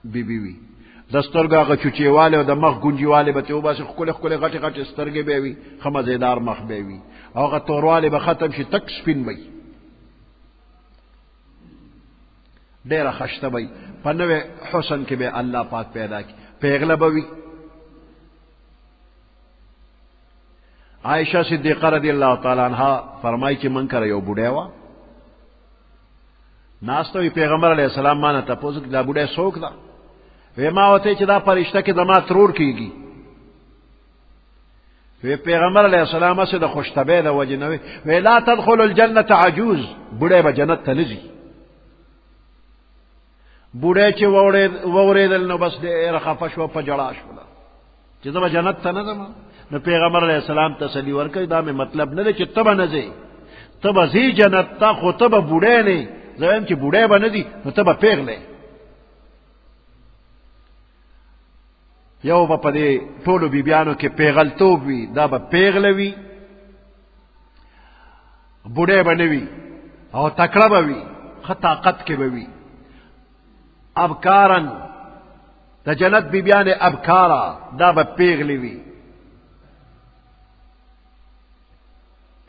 [SPEAKER 2] بیبي وي. د سترګو هغه چوچېوالی او د مخ ګونجېوالی به ترې وباسي، ښکلې ښکلې غټې غټې سترګې به یې وي، ښه مزېدار مخ به یې وي، او هغه توروالی به ختم شي، تک سپین به وي، ډېره خشته به وي. په نوې حسن کې به الله پاک پیدا کړي، پیغله به وي. عائشہ صدیقہ رضی اللہ تعالی عنہ فرمائی چې من کړه یو بوډۍ وه، ناسته وي پیغمبر علیه السلام مانه تپوس کړي دا بوډۍ څوک ده؟ وی ما وته چې دا فرشته کې زما ترور کیږي. وی پیغمبر علیہ السلام سے د خوشتبه د وجه نه وی لا تدخل الجنه عجوز، بوډه به جنت ته نزي. بوډه چې ووریدل نو بس ډېر خفه شو په جړا شو چې زما جنت ته نه ځم. نو پیغمبر علیہ السلام تسلی ورکړي دا مې مطلب نه دی چې ته به نه ځې، ته به ځې جنت ته، خو ته به بوډی نه. زه وایم چې بوډی به نه ځي نو ته به پیغلی. یو به په دې ټولو بیبیانو کې پیغلتوب وي، دا به پیغله وي، بوډی به نه وي او تکړه به وي، ښه طاقت کې به وي. ابکارن د جنت بیبیانې ابکارا، دا به پیغلی وي.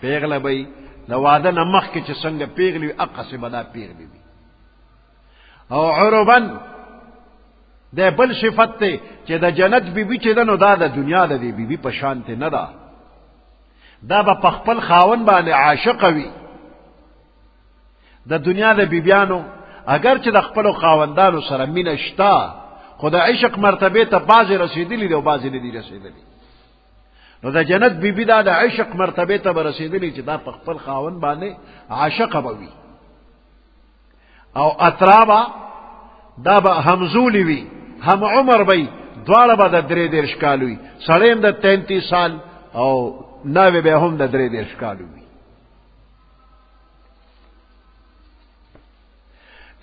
[SPEAKER 2] پیغله به د واده نه مخکې چې څنګه پیغلی وي اقصې به دا پیغلی وي. او عربن د بل صفت ته چې د جنت بیبي چې ده نو دا د دنیا د دې بیبي په شان ته نه ده، دا به په خپل خاوند باندې عاشقه وي. د دنیا د بیبیانو اگر چې د خپلو خاوندانو سره مینه شته، خو د عشق مرتبه ته بعضې رسېدلي دي او بعضې نه دي رسېدلي. نو د جنت بیبي دا د عشق مرتبه ته به رسېدلي چې دا په خپل خاوند باندې عاشقه به وي. او اترابه دا به همزولی وي، هم عمر به دواړه به د 33 کال وي، سړی هم د 33 سال او ناوې به هم د 33 کال وي.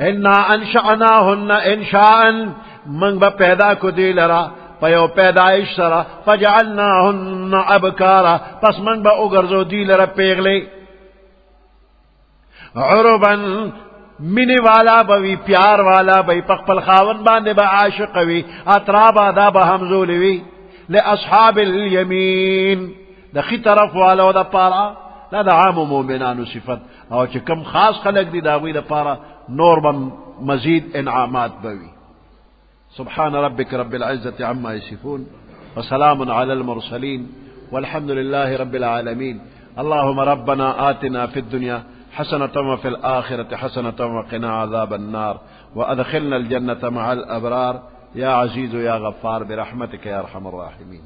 [SPEAKER 2] انا انشأناهن انشاء، من به پیدا کو دی لرا په یو پیدایش سره، فجعلناهن ابکارا، پس من به وګرځو دی لرا پیغلې. عربا مینی والا بوی، پیار والا بوی، په خپل خاوند باندې به عاشق وي. اترابا دا به همزولی وي. لاصحاب الیمین، د خي طرف والو د پاره، دا د عام مؤمنانو صفت. او چې کم خاص خلق دي دا غوی د پاره نور بم مزید انعامات بوي. سبحان ربك رب العزة عما يصفون وسلام على المرسلين والحمد لله رب العالمين. اللهم ربنا آتنا في الدنيا حسنة وفي الآخرة حسنة وقنا عذاب النار وأدخلنا الجنة مع الأبرار يا عزيز يا غفار برحمتك يا أرحم الراحمين.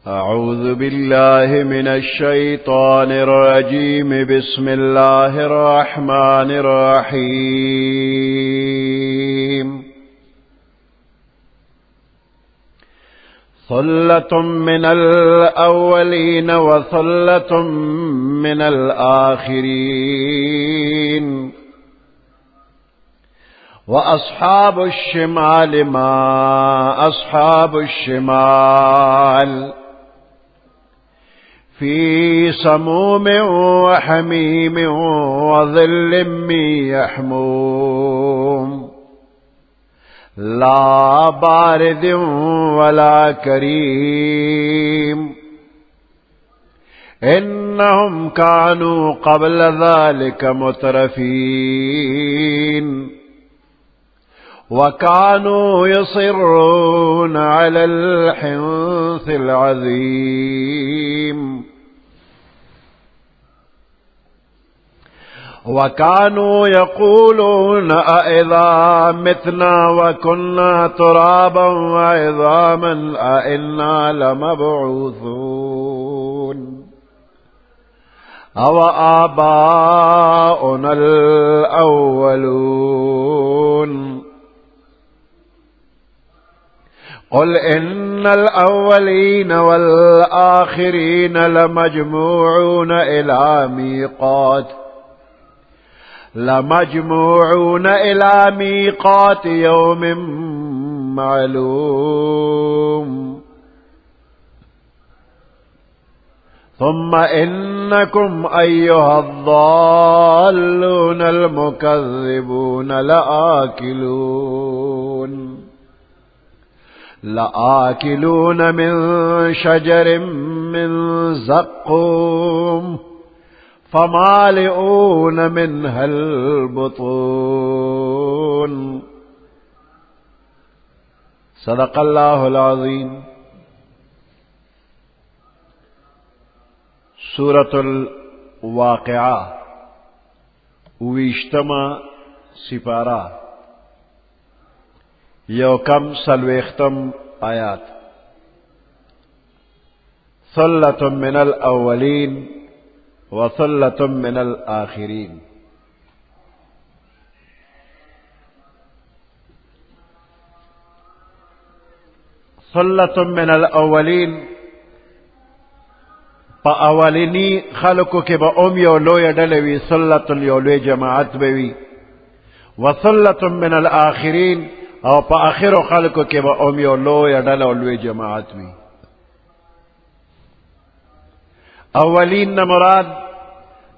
[SPEAKER 2] أعوذ بالله من الشيطان الرجيم. بسم الله الرحمن الرحيم. ثلة من الأولين وثلة من الآخرين. وأصحاب الشمال ما أصحاب الشمال، في سموم وحميم وظل من يحموم، لا بارد ولا كريم. إنهم كانوا قبل ذلك مترفين، وكانوا يصرون على الحنث العظيم، وكانوا يقولون أإذا متنا وكنا ترابا وعظاما أإنا لمبعوثون أو آباؤنا الأولون. قل إن الأولين والآخرين لمجموعون إلى ميقات يوم معلوم. ثم إنكم أيها الضالون المكذبون لآكلون من شجر من زقوم فمالئون منها البطون. صدق الله العظيم. سورة الواقعة ویشتما سپارہ یوکم سلویختم آیات ثلة من الأولين وثلة من الآخرين. ثلة من الأولين پا اولینی خلقو کے با یو لوی ڈلوی ثلة یو لوی جماعت بوی وثلة من الآخرین او پا آخر خلقو کے با یو لوی ڈلو لوی جماعت بوی. اولین مراد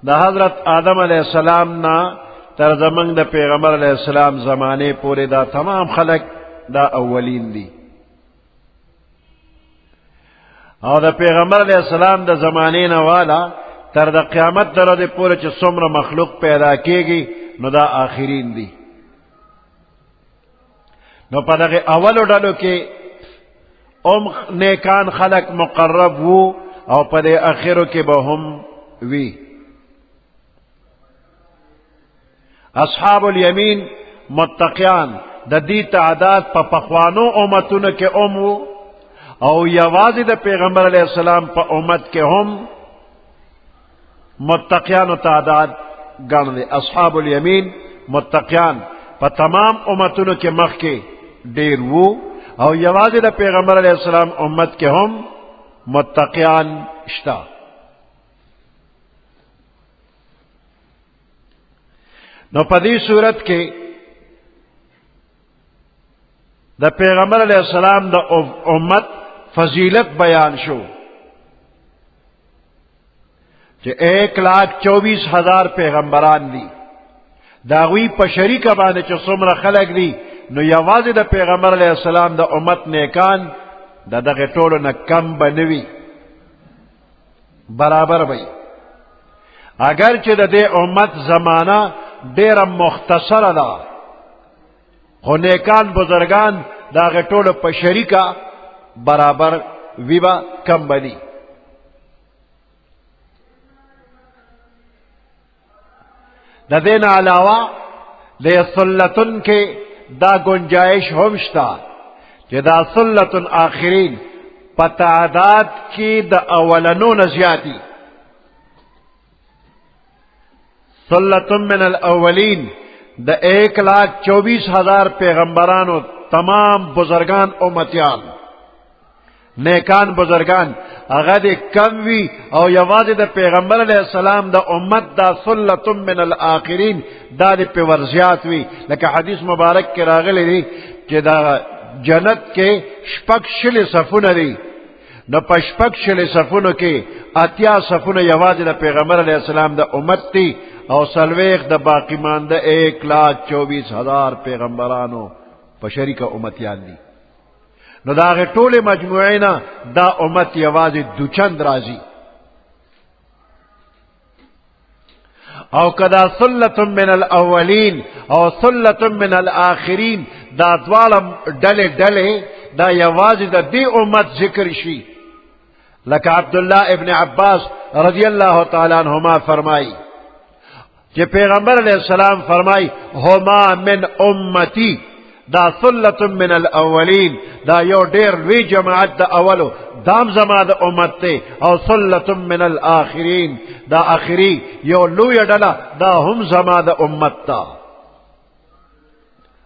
[SPEAKER 2] دا حضرت آدم علیہ السلام نا تر زمان دا پیغمبر علیہ السلام زمانے پورے دا تمام خلق دا اولین دی. او دا پیغمبر علیہ السلام دا زمانے نوالا تر دا قیامت در دے پورے چھ سمر مخلوق پیدا کیگی نو دا آخرین دی. نو پا دا اولو ڈالو کے نیکان خلق مقرب وو او پا دے اخیرو کے بہم وی. اصحاب الیمین متقیان دا دی تعداد پا پخوانو امتون کے وو او یوازی دا پیغمبر علیہ السلام پا امت کے ہم متقیان و تعداد گن دے. اصحاب الیمین متقیان پا تمام امتون کے مخ کے دیر وو او یوازی دا پیغمبر علیہ السلام امت کے ہم متقیان شتا. نو پدی صورت کے دا پیغمبر علیہ السلام دا امت فضیلت بیان شو کہ 1,24,000 پیغمبران دی داوی پا شریک باندے چو سمر خلق دی نو یوازی دا پیغمبر علیہ السلام دا امت نیکان دا دغه ټولو نه کم بنوي برابر بی. اگر چې د دې امت زمانہ ډیره مختصره ده خو نیکان بزرگان دا دغه ټولو په شریکه برابر وی با کم بني. د دې نه علاوه د ثلتن کې دا گنجائش هم شته کہ دا ثلة آخرین پا تعداد کی دا اولنون زیادی. ثلة من الاولین دا 1,24,000 پیغمبرانو تمام بزرگان امتیان نیکان بزرگان اگر کم وی او یواز دا پیغمبر علیہ السلام دا امت دا ثلة من الاخرین دا دی پی ورزیات وی. لکہ حدیث مبارک کے راغلی دی کہ دا جنت کے شپک شل صفون دی نو پا شپک شل صفونو کے اتیا صفون یواز دا پیغمبر علیہ السلام دا امت تی او سلویخ دا باقی ماندہ 1,24,000 پیغمبرانو پا شریک امتیان دی. نو دا آغی طول مجموعینا دا امت یواز دو چند رازی او کدا ثلة من الاولین او ثلة من الاخرین دا دوالم ڈلے ڈلے دا یوازی دا دی امت ذکر شی. لکہ عبداللہ ابن عباس رضی اللہ تعالیٰ عنہما فرمائی کہ پیغمبر علیہ السلام فرمائی ہما من امتی دا ثلة من الاولین دا یو دیر لوی جماعت دا اولو دام زما دا امت تے او ثلة من الاخرین دا آخری یو لوی ڈلا دا ہم زما دا امت تا.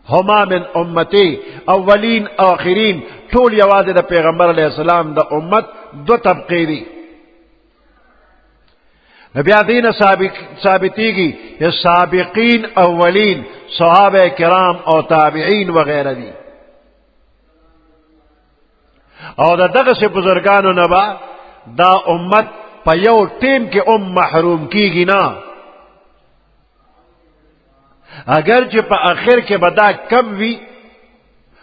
[SPEAKER 2] ہما من امتی اولین آخرین طول یواز دا پیغمبر علیہ السلام دا امت دو طبقی دی. بیادین ثابتی گی یہ سابقین اولین صحابہ کرام او تابعین وغیرہ دی. او دا دغه سے بزرگانو نبا دا امت پا یو ٹیم کے محروم کی گی نا اگرچہ پا آخر کے بدا کم وی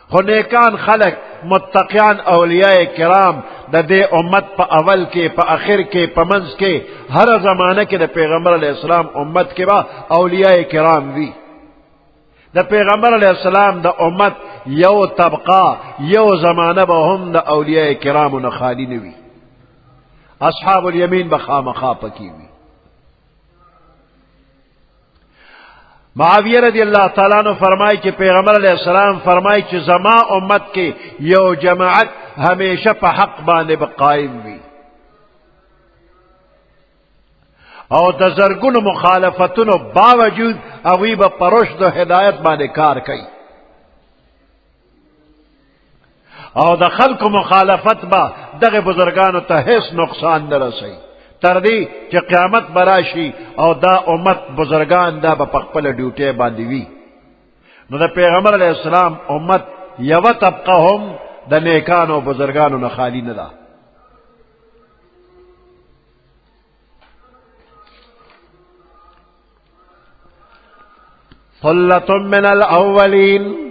[SPEAKER 2] خو نیکان خلق متقیان اولیاء کرام دا دے امت پا اول کے پا آخر کے پا منز کے ہر زمانہ کے دا پیغمبر علیہ السلام امت کے با اولیاء کرام وی. دا پیغمبر علیہ السلام دا امت یو طبقہ یو زمانہ با ہم دا اولیاء کرام نخالی نوی اصحاب الیمین بخامخا پکی وی. معاویہ رضی اللہ تعالیٰ عنہ فرمائی کہ پیغمبر علیہ السلام فرمائی کہ زما امت کے یو جماعت ہمیشہ پا حق باندے بقائم وی او د زرګونو مخالفتونو باوجود اوی با پرشد و ہدایت باندے کار کئی او د خلق مخالفت با دغه بزرگانو ته هیڅ نقصان نه رسي تردی چې قیامت براشي او دا امت بزرگان دا په خپل ډیوټي باندې وي. نو د پیغمبر علیه السلام امت یو طبقه هم د نیکانو بزرگانو نه خالی نه ده. ثلة من الاولین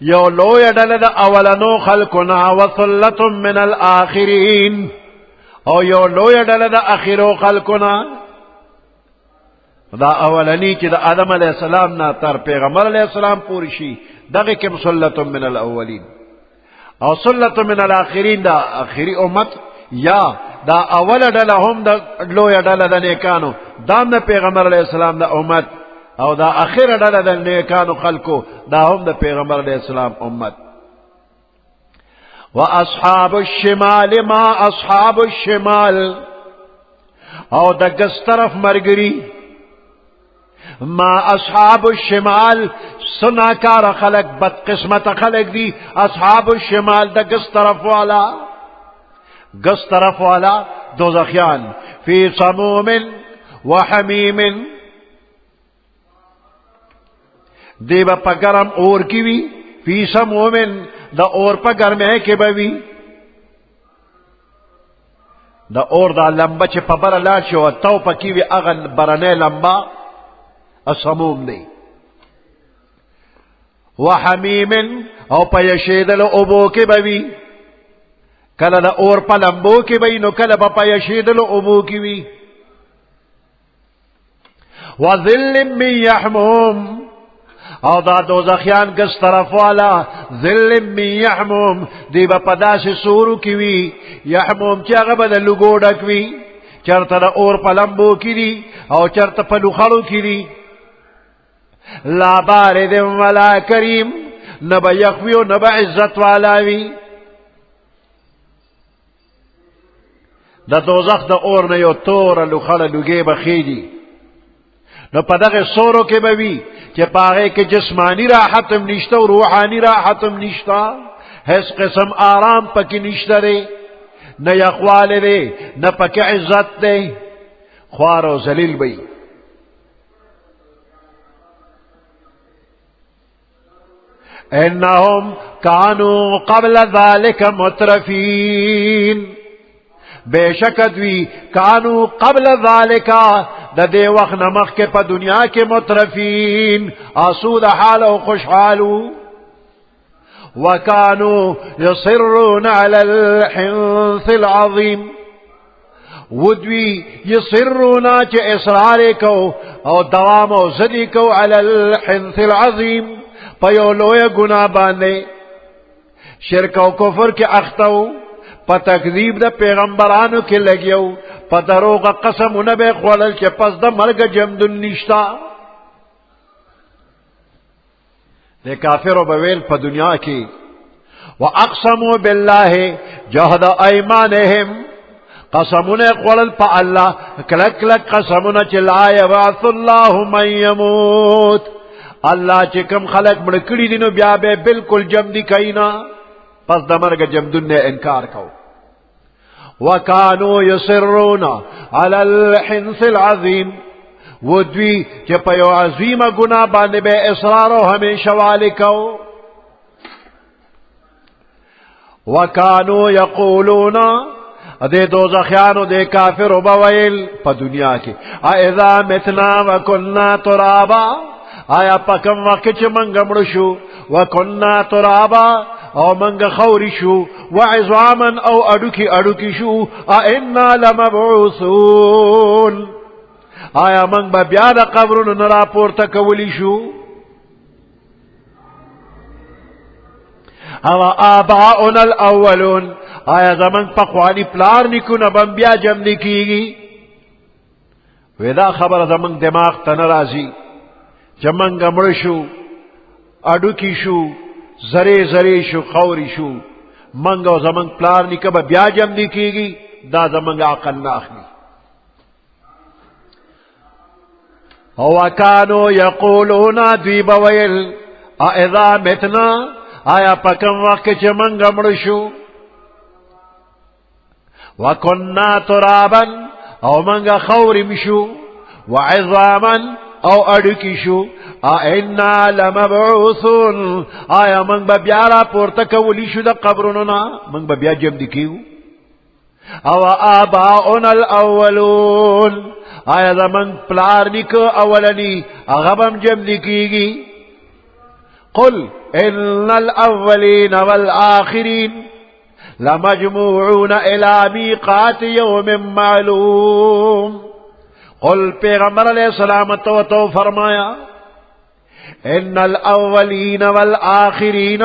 [SPEAKER 2] یو لوی ډله د اولنو خلقنا وثلة من الاخرین او یو لوی ډله د اخرو خلقنا. دا اولنی چې د آدم علیہ السلام نه تر پیغمبر علیہ السلام پوری شي دغه کوم ثلة من الاولین او ثلة من الاخرین دا اخری امت یا دا اول ډله هم د لوی ډله د نیکانو دام د پیغمبر علیہ السلام د امت او دا اخر ډله د نیکانو خلقو دا هم د پیغمبر علیہ السلام امت. واصحاب الشمال ما اصحاب الشمال او د ګس طرف مرګري ما اصحاب الشمال سناکار خلق بد قسمت خلق دی. اصحاب الشمال د ګس طرف والا ګس طرف والا دوزخیان فی سموم وحمیم دیبا پا گرم اور کی وی فی سمومن دا اور پا گرمه کی بوی دا اور دا لمبا چه پا برا لار شو تو پا کی وی اغن برنه لمبا اسموم دی. وحمیمن او پا یشیدل ابو کی بوی کلا دا اور پا لمبو کی بوی نو کلا پا یشیدل ابو کی وی. وظل من یحموم او دا دوزخیان کس طرف والا ظل من یحموم دی با پدا سے سورو کیوی یحموم چی اغا بدا لگو ڈکوی چرتا دا اور پلمبو کی دی او چرتا پلوخلو کی دی. لا بارد ولا کریم نبا یخویو نبا عزت والاوی. دا دوزخ دا اور نیو تور لخل لگے بخیدی نو پدغه سورو کې بوي چې پاغه کې جسمانی راحتم نشته او روحانی راحتم نشته هیڅ قسم آرام پکې نشته دی نه یخواله دی نه پکې عزت دی خوار او ذلیل وي. انهم كانوا قبل ذلك مترفين بے دوی کانو قبل ذالک دا دے وقت نمخ کے پا دنیا کے مترفین آسود حال و خوشحالو وکانو یصرون علی الحنث العظیم ودوی یصرون چے اصرار کو او دوام و زدی کو علی الحنث العظیم پیولوی گناہ باندے شرک و کفر کے اختو پا تکذیب دا پیغمبرانو کے لگیو پا دروغ قسم نبی خولل کے پس دا مرگ جمدن نشتا دے کافرو بویل پا دنیا کی وَأَقْسَمُوا بِاللَّهِ جَهْدَ أَيْمَانِهِمْ قسمون خولل پا اللہ کلک کلک قسمون چلا یبعث اللہ من یموت اللہ چکم خلق مڑکڑی دینو بیا بے بالکل جمدی کئینا پس دا مرگ جمدن نے انکار کو. وَكَانُوا يُصِرُّونَ عَلَى الْحِنْثِ الْعَظِيمِ ودوی چه پیو عظیم گناہ باندے بے اصرارو ہمیشہ والکو. وَكَانُوا يَقُولُونَ دے دوزخیانو دے کافر بویل پا دنیا کی اَإِذَا مِتْنَا وَكُنَّا تُرَابًا آیا پکم وقت چه منگ مڑشو وَكُنَّا تُرَابًا او منگ خوری شو وعظاما او اڈوکی شو اِنَّا لَمَبْعُوثُونَ آیا منگ با بیاد قبرون نرا پورتا کولی شو او آباؤنا الاولون آیا زمنګ پخوانی پلار نکونه بم بیا جمع نکیږي ودا خبر زمنګ دماغ ته ناراضي چمنګ مړ شو اډو کی شو زری زری شو خوري شو منګو زمنګ پلار نکه بیا جمع نکیږي دا زمنګ عقل نه اخلي او کانو یقولون دوی بویل اذا متنا آیا پکم وقت چې منګ مړ شو وکنا ترابا او منګ خورم شو وعظاما او اډکی شو اینا لمبعوثون آیا منګ بیا را پورته کولی شو د قبرونو نه منګ بیا جمع دکیو او آباؤنا الاولون آیا زمن پلار نکو اولنی اغبم جمع نکیگی قل ان الاولین والآخرین لمجموعون الى میقات یوم معلوم قل پیغمبر علیہ السلام تو فرمایا ان الاولین والآخرین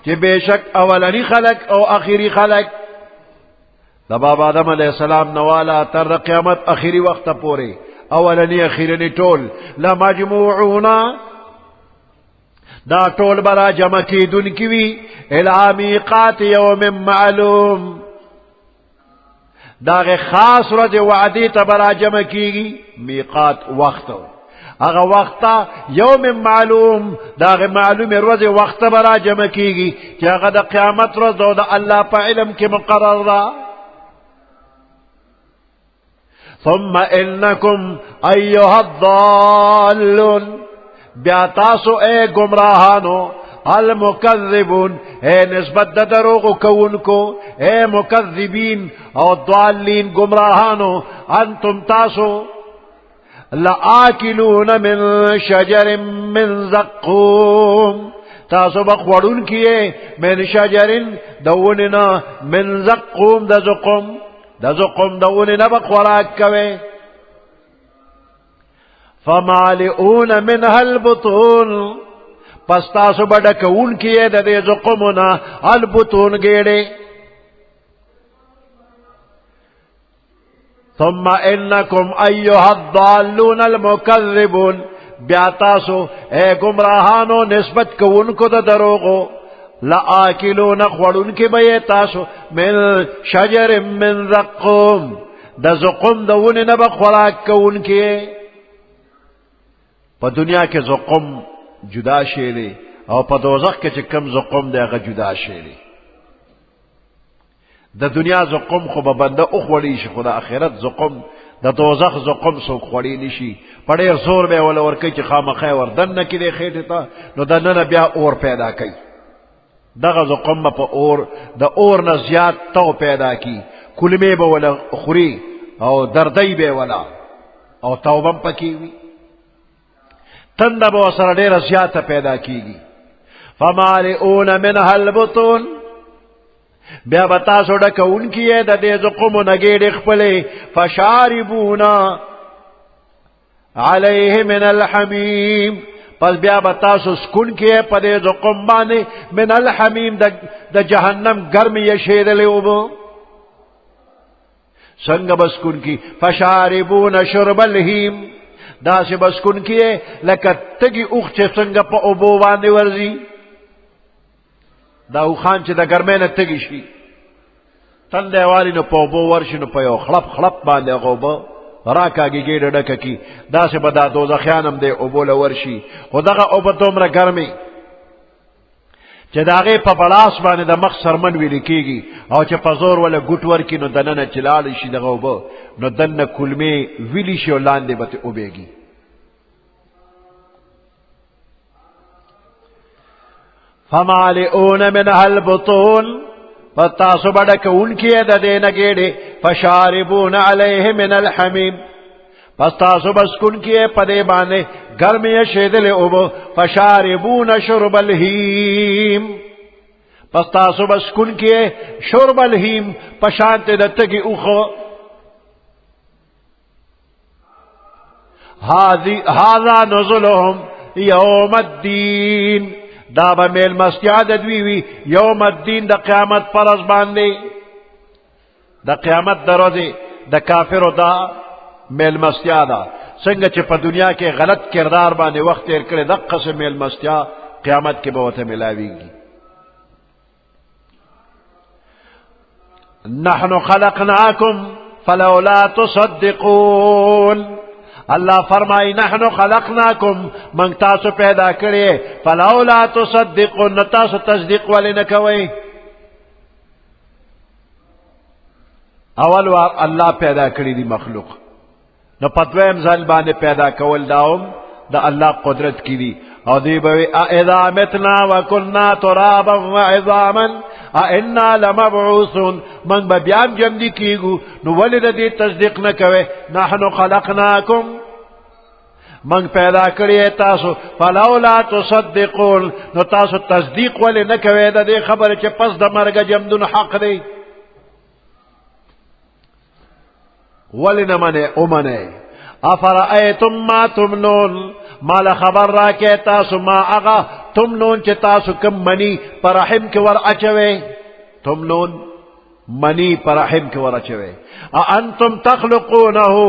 [SPEAKER 2] کہ بے شک اولنی خلق او آخری خلق دا باب آدم علیہ السلام نوالا تر قیامت اخیری وقت پورے اولنی اخیرنی ٹول لمجموعونا دا ٹول برا جمع کی دن کیوی الى میقات یوم معلوم دا غی خاص رج وعدی تا برا جمع کیگی میقات وقت اگا وقتا یوم معلوم دا غی معلوم روز وقت برا جمع کیگی کہ اگا دا قیامت روز دا اللہ پا علم کی مقرر دا ثم انکم ایها الضالون بیاتاسو اے گمراہانو المکذبون اے نسبت دروغ کون کو اے مکذبین او ضالین گمراہانو انتم تاسو لآکلون من شجر من زقوم تاسو بخورون کیے من شجر دوننا من زقوم دا زقوم دا زقوم دوننا بخوراک کوئے فمالئون منها البطون پس تاسو بڑکون کیے دا دے زقومنا البطون گیڑے ثم انکم ایها الضالون المکذبون بیاتاسو اے گمراہانو نسبت کون کو دا دروغو لآکلون خورون کی بے تاسو من شجر من زقوم دا زقوم دون نبا خوراک کون کیے پا دنیا کے زقوم جدا شیرے او پا دوزخ کے چکم زقوم دے اگا جدا شیرے دا دنیا زقوم خو ببنده اخوڑی شی خدا آخرت زقوم دا دوزخ زقوم سو خوڑی نشی پڑیر زور بے والا ورکی چی خام خیور دن نکی دے خیٹی تا نو دنن بیا اور پیدا کی دا زقوم پا اور دا اور نزیاد تو پیدا کی کلمے با والا خوری او دردی بے والا او توبم پا کیوی تند با سر دیر زیاد پیدا کیگی فمالئون منها البطون بیا بتاسو ڈکون کیے دا دے زقوم نگیڑ اخپلے فشاربونا علیہ من الحمیم پس بیا بتاسو سکن کیے پا دے زقوم بانے من الحمیم دا جہنم گرم یشید لیوبو سنگ بسکن کی فشاربونا شرب الہیم دا سے بسکن کیے لکا تگی اخ چے سنگ پا ابو بانے ورزی دا اوخان چه دا گرمین تگی شی تن دیوالی نو پا بو ورشی نو پا یو خلپ خلپ بانده غوبا راکاگی گیڑ ڈکا کی دا سے بدا دوزخیانم دے ابو لورشی خود اگا ابو دومرا گرمی چه دا غی پا بلاس بانده دا مخ سرمن ویلی کیگی او چه پا زور والا گوٹ ورکی نو دنن چلالی شی دا غوبا نو دن کلمی ویلی شی و لانده بات ابیگی فمالئون منها البطون فتاسو بڑک ان کی دا دینا گیڑے فشاربون علیہ من الحمیم پس تاسو بسکن کیے پدے بانے گرمی شیدل اوبو فشاربون شرب الہیم پس تاسو بسکن کیے شرب الہیم پشانت دتگی اوخو هذا نزلهم یوم الدین دا با میل مستیاد دویوی یوم الدین دا قیامت پرز باندے د قیامت د ورځې د کافرو دا میلمستیا ده. څنګه چې په دنیا کې غلط کردار باندې وخت تیر کړي دقه سه میلمستیا قیامت کې به ورته ملاویږي. نحن خلقناکم فلولا تصدقون. اللہ فرمائی نحن خلقناکم من تاسو پیدا کرے فلولا تصدقون تاسو تصدیق والی نکوئی. اول وار اللہ پیدا کری دی مخلوق نو پتویم ځل باندې پیدا کول داوم دا اللہ قدرت کی دی او دی بوی اذا متنا وکلنا ترابا وعظاما انا لمبعوثون من بیام جمع دی کیگو نو ولد دی تصدیق نکوے نحن خلقناکم من پیدا کریے تاسو فلولا تصدقون نو تاسو تصدیق ولی نکوے دا دی خبر چے پس دا مرگ جمدن حق دی ولی نمانے امانے افرائیتم ما تمنون مال خبر را کے تاسو ما اغا تمنون چے تاسو کم منی پر رحم کے ور اچوے تمنون منی پر رحم کے ور اچوے انتم تخلقونہو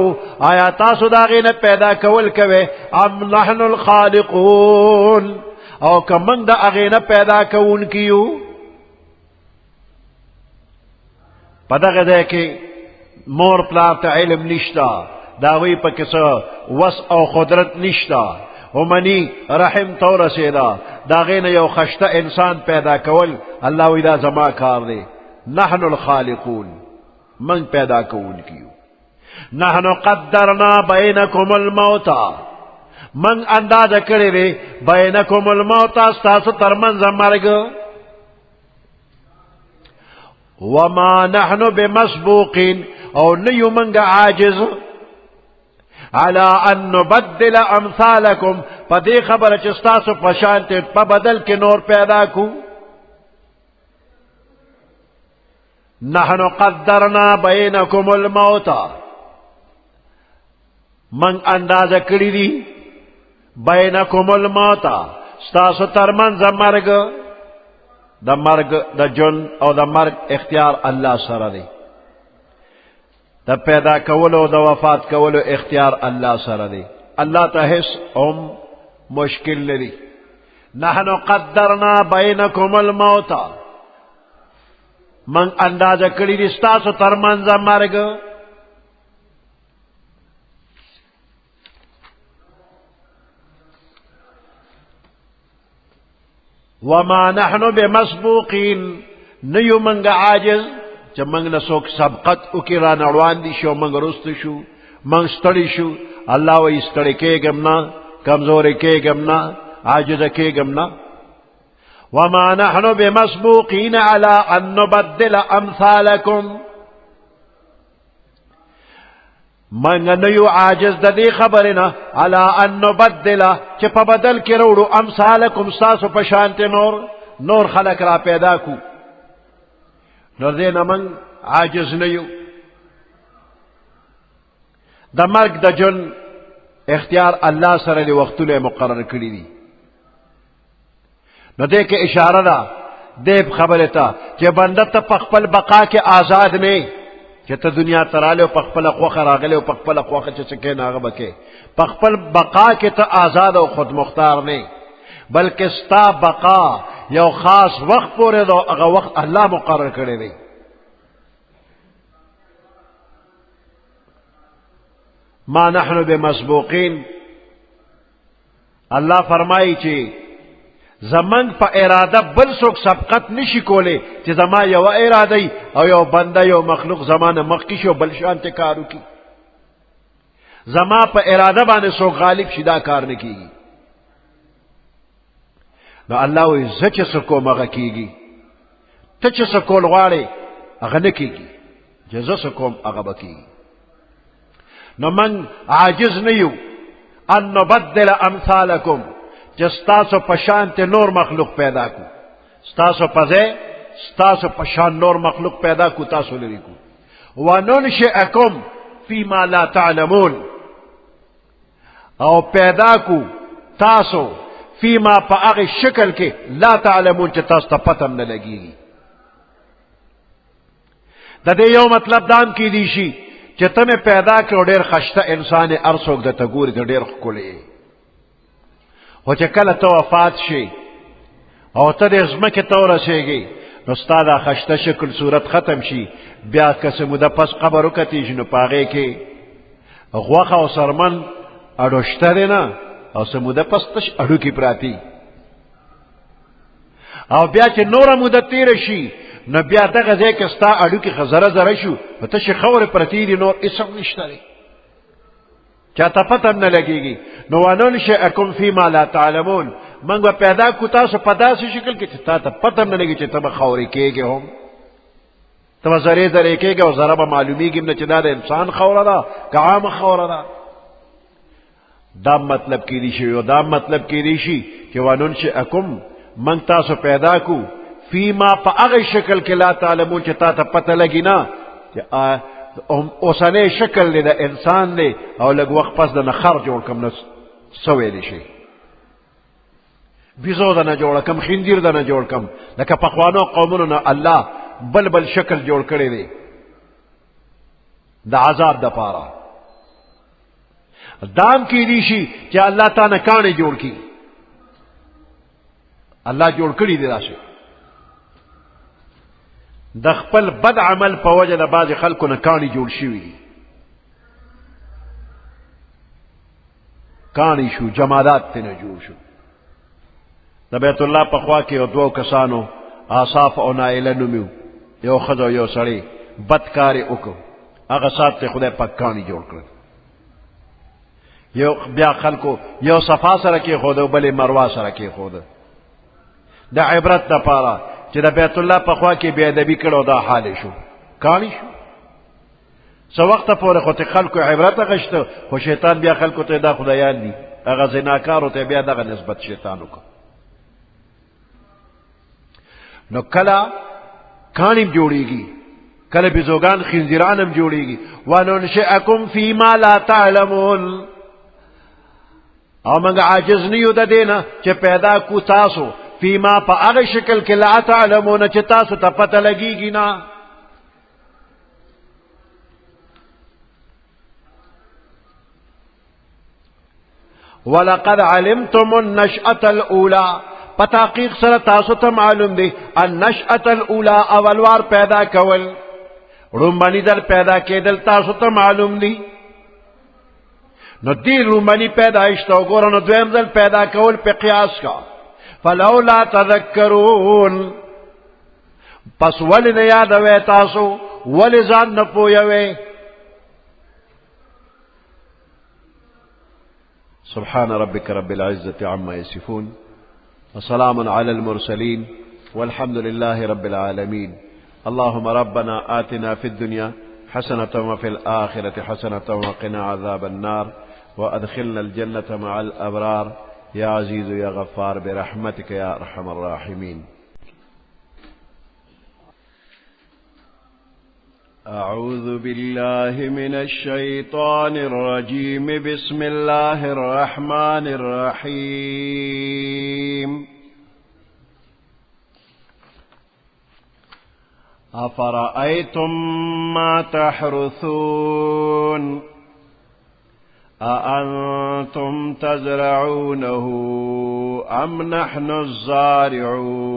[SPEAKER 2] آیا تاسو داغین پیدا کول کوے ام نحن الخالقون او کمنگ دا اغین پیدا کون کیو پدغ دے کہ مور پلار تا علم نشتا داوی پا کسا وس او قدرت نشتا ومنی رحم تو رسیدا داغین یو خشتا انسان پیدا کول اللہ وی دا زما کار دے نحن الخالقون من پیدا کون کیو نحن قدرنا بینکم الموتا من انداز کرے دے بینکم الموتا ستاسو ترمنز مرگ وما نحن بمسبوقین او نیو منگ عاجز على ان نبدل امثالکم پا دی خبر چستاسو پشانتے پا بدل کے نور پیدا کو نحن قدرنا بینکم الموتا من انداز کری دی بینکم الموتا ستاسو ترمنز مرگ دا مرگ دا جن او دا مرگ اختیار اللہ سر دی دا پیدا کولو دا وفات کولو اختیار اللہ سر دی اللہ تا حس ام مشکل لدی نحن قدرنا بینکم الموتا من اندازہ کری دی ستاسو ترمنزا مرگ وما نحن بمسبوقین نیو منگ عاجز چا منگ نسوک سبقت اکی را نروان دی شو منگ رست شو منگ ستڑی شو اللہ وی ستڑی کے گمنا کمزوری کے گمنا عاجز کے گمنا وما نحن بمسبوقین على ان نبدل امثالکم منگ نیو عاجز دا دی خبرنا على ان نبدل چا پا بدل کی روڑو امثالکم ساسو پشانت نور خلق را پیدا کو نور دینا من عاجز نیو دا مرگ دا جن اختیار اللہ سر لی وقتو لے مقرر کری دی نو دے کے اشارہ دا دیب خبرتا کہ بندتا پخپل بقا کے آزاد میں کہ تا دنیا ترالے و پخپل اقوخ راغلے و پخپل اقوخ چسکے ناغبا کے پخپل بقا کے تا آزاد و خود مختار نہیں بلکہ ستا بقا یو خاص وقت پورے دو اگا وقت اللہ مقرر کرے دی ما نحن بمسبوقین اللہ فرمائی چی زمان پا ارادہ بل سوک سبقت نشی کولے چی زمان یو ارادی او یو بندہ یو مخلوق زمان مخکش و بلشانت کارو کی زمان پا ارادہ بانے سوک غالب شدہ کار نکی گی نو اللہ وی زچ سکو مغا کی گی تچ سکو لغوارے اغا نکی گی جزا سکوم اغا بکی گی نو من عاجز نیو ان نبدل امثالکم جستاسو پشانت نور مخلوق پیدا کو ستاسو پزے ستاسو پشان نور مخلوق پیدا کو تاسو لری کو وننشئکم فیما لا تعلمون او پیدا کو تاسو فیما پا اغی شکل کے لا تعلمون چی تاسو تا پتم نلگی گی د دې یو مطلب دام کې دی شي چې ته مې پیدا کړو ډېر خشته انسان هر څوک د ته ګوري ته ډېر ښکلی خو چې کله ته وفات شي او ته د ځمکې ته ورسېږې نو ستا دا خشته شکل صورت ختم شي بیا که څه موده پس قبر وکتېږي نو په هغې کې غوښه او سرمن اډو شته دی نه او څه موده پس تش اډوکې پراتي او بیا چې نوره موده تېره شي نو بیا دغه ځای کې ستا اډوکې ښه زره زره شو نو تشې خاورې پرتې دي نور هېڅ هم نشته دی چاته پته هم نه لګېږي نو وننشئکم فیما لا تعلمون موږ به پیدا کړو تاسو په داسې شکل کې چې تا ته پته هم نه لګي چې ته به خاورې کېږې هم ته به زرې زرې کېږې او زره به معلومېږي نه چې دا د انسان خاوره ده که عامه خاوره ده دا مطلب کېدی شي او دا مطلب کېدی شي چې وننشئکم موږ تاسو پیدا کړو فیما په هغه شکل کې لا تعلمون چې تا ته پته لګي نه چې اوسنی شکل دی د انسان دی او لږ وخت پس د نه خر جوړ کم نه څه ویلی شي بیزو د نه جوړه کم خنزیر د نه جوړ کم لکه پخوانو قومونو نه الله بل بل شکل جوړ کړی دی د عذاب دپاره دام کیدی شي چې الله تا نه کاڼې جوړ کړي الله جوړ کړي دی داسې د خپل بد عمل په وجه د بعضې خلکو نه کاڼي جوړ شوي دي کاڼي شو جمادات ترې نه جوړ شو د بیت الله په خوا کې یو دوو کسانو آصاف او نائله نوم یو ښځه او یو سړی بد کار یې وکړو هغه سات ته خدای پاک کاڼي جوړ کړل یو بیا خلکو یو صفا سره کېښوده او بلې مروه سره کېښوده د عبرت دپاره چې د بیت الله په خوا کې بې ادبي کړو دا حال شو کاڼي شو څه وخته پورې خو ته خلکو عبرت اخیسته خو شیطان بیا خلکو ته دا خدایان دي هغه زناکارو ته بیا دغه نسبت شیطان وکړ نو کله کاڼي جوړېږي کله بیزوګان خنزیران هم جوړېږي وننشئکم فیما لا تعلمون او موږ عاجز نه یو د دې نه چې پیدا کو تاسو فیما په هغه شکل کې لا تعلمون چې تاسو ته پته لګېږي نه ولقد علمتم النشأة الأولى په تحقیق سره تاسو ته معلوم دی النشأة الأولى اول وار پیدا کول رومبني دل پیدا کېدل تاسو ته معلوم دی نو دی رومبني پیدایش ته وګوره نو دویم ځل پیدا کول په قیاس کا فلولا تذکرون پس ولی نه یادوي تاسو ولی ځان نه پوهوئ سبحان ربك رب العزة عما يصفون وسلام على المرسلين والحمد لله رب العالمين اللهم ربنا آتنا في الدنيا حسنة وفي الآخرة حسنة وقنا عذاب النار وأدخلنا الجنة مع الأبرار يا عزيز يا غفار برحمتك يا أرحم الراحمين أعوذ بالله من الشيطان الرجيم بسم الله الرحمن الرحيم أفرأيتم ما تحرثون أأنتم تزرعونه أم نحن الزارعون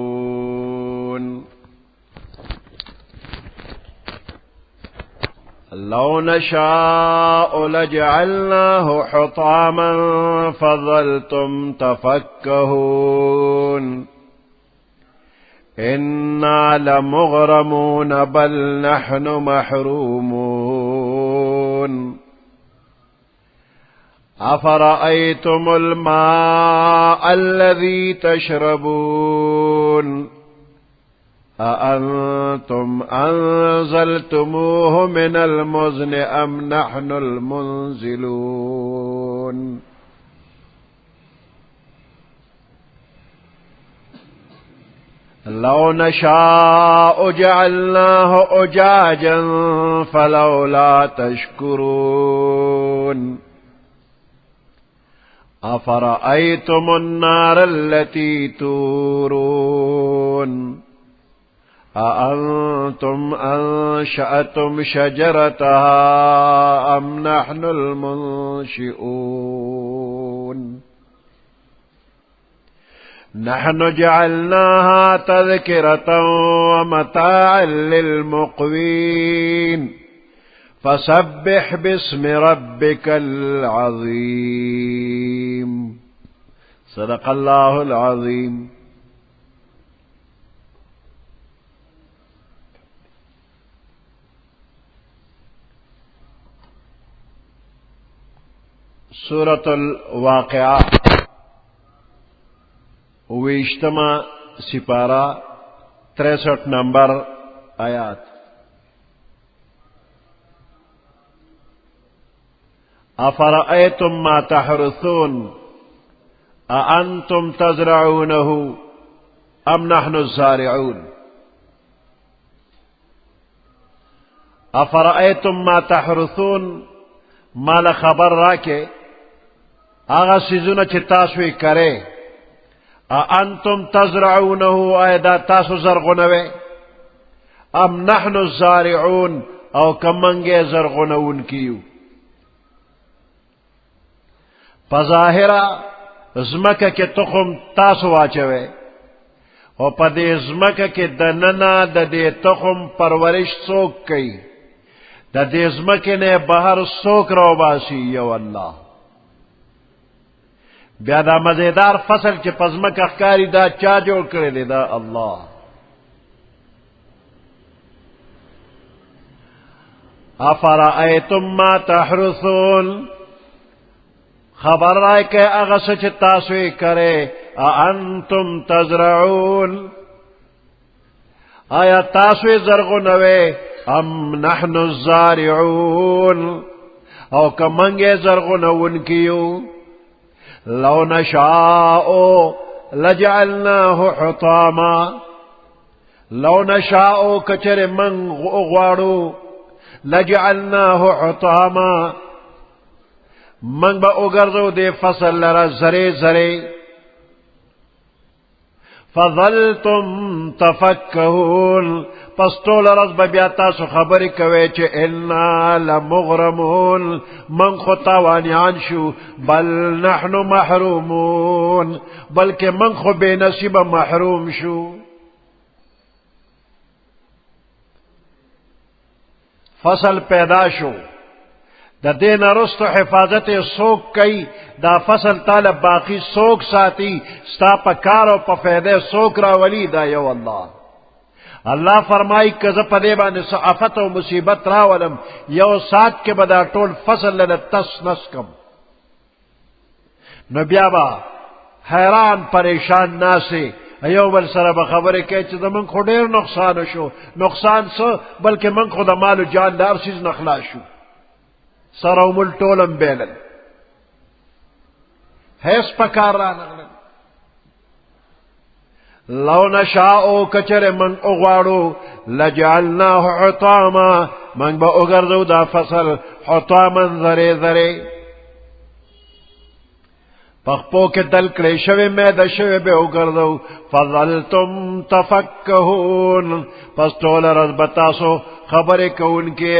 [SPEAKER 2] لو نشاء لجعلناه حطاما فظلتم تفكهون إنا لمغرمون بل نحن محرومون أفرأيتم الماء الذي تشربون أأنتم أنزلتموه من المزن أم نحن المنزلون لو نشاء جعلناه أجاجا فلولا تشكرون أفرأيتم النار التي تورون أأنتم أأنتم أنشأتم شجرتها أم نحن المنشئون نحن جعلناها تذكرة ومتاعا للمقوين فسبح باسم ربك العظيم صدق الله العظيم. سورة الواقعہ 20 سپارہ 63 نمبر آیات. افرأيتم ما تحرثون أأنتم تزرعونه أم نحن الزارعون افرأيتم ما تحرثون مال خبر راکے آغا سیزونا چی تاسوی کرے أأنتم تزرعونه آیدا تاسو زرغنوے ام نحن الزارعون او کمنگے زرغنون کیو. پظاہرہ زمکہ کے تخم تاسو واچوے او پا دے زمکہ کے دننا دا دے تخم پرورش سوک کئی دا دے زمکہ نے بہر سوک رو باسی یو اللہ. بیا دا مزیدار فصل چی پزمک اخکاری دا چا جوڑ کرے دا اللہ. افرأیتم ما تحرثون خبر رائے کہ اغس چی تاسوی کرے اانتم تزرعون آیا تاسوی زرغنوے ام نحن الزارعون او کمنگے زرغنون کیو. لو نشاء لجعلناه حطاما لو نشاء کچر من غوارو لجعلناه حطاما من با اگردو دے فصل لرا زرے زرے فظلتم تفکہون پس طول رض ببیاتا سو خبری کوئے چے انا لمغرمون من خطاوانیان شو بل نحن محرومون بلکہ من خو بے نصیب محروم شو. فصل پیدا شو دا دین رستو حفاظت سوک کئی دا فصل طالب باقی سوک ساتی ستا پا کارو پا فیدے سوک راولی دا یو اللہ. اللہ فرمائی کہ زپا دے بانے آفت و مصیبت راولم یو سات کے بدا ٹول فصل لنا تس نس کم نو بیا با حیران پریشان ناسے ایو بل سر بخبرے کہ چیز من خو دیر نقصان شو نقصان سو بلکہ من خود مال و جان دار سیز نخلا شو سرو مل ٹولم بیلن حیث پکار رانا. لو نشاء کچر من اغوارو لجعلناه حطاما من با اگردو دا فصل حطاما ذرے ذرے پخپو کے دل کلے شوی میدہ شوی بے اگردو فظلتم تفکہون پس طول رض بتاسو خبرے کون کے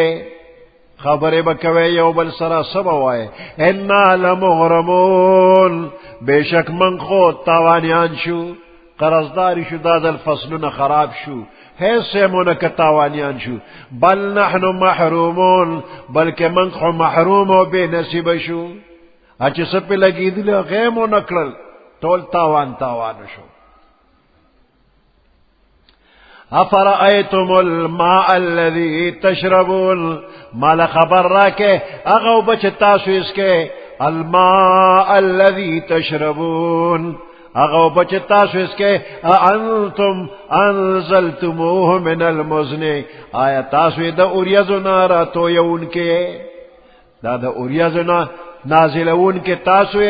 [SPEAKER 2] خبرے بکوے یو بل سرا سبوائے انا لمغرمون بے شک من خود تاوانیان شو قرضداری شو داد الفصلون خراب شو حیث منک تاوانیان شو بل نحن محرومون بلکہ من خو محروم و بے نصیب شو اچھے سپی لگی دل غیم و نکرل تول تاوان شو. افرأیتم الماء الذی تشربون مالا خبر راکے اغو بچ تاسو اس کے الماء الذی تشربون اغو بچ تاسو اس کے انتم انزلتموه من المزن آیا تاسو دا اوریزنا را تو یون کے دا اوریزنا نازلون کے تاسو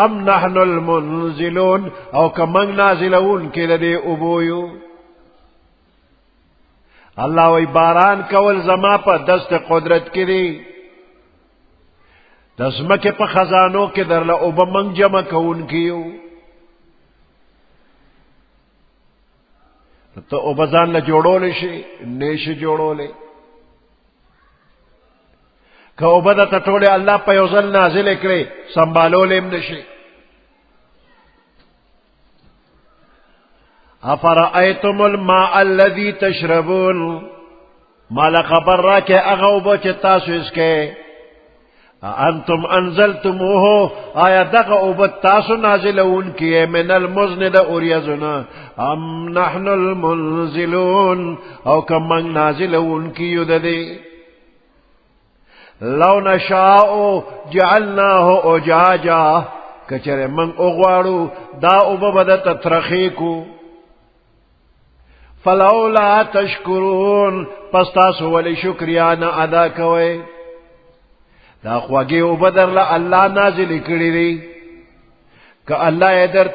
[SPEAKER 2] ام نحن المنزلون او کمنگ نازلون کے لدے ابویو. اللہ وی باران کول زما پا دست قدرت کی دی دزمک پا خزانوں کے در لعوبا منگ جمع کون کیو تو او بزان له جوړول شي نشي جوړولې که او بد ته ټوله الله په یو ځل نازل کړي سنبالولې هم نشي افرأيتم الماء الذي تشربون مالا خبر را کہ اغوبو چه تاسو اسکے انتم انزلتموه آیا دغ اوبت تاسو نازلون کیے من المزن دا اوریزنا ام نحن المنزلون او کم من نازلون کیو ددے لو نشاؤ جعلناه اجاجا کچر من اغوارو دا اوببدت ترخیکو فلولا تشکرون پس تاسو ولی شکریانا ادا کوئے دا خواگی او بدر لا اللہ نازل کری دی کہ اللہ ادر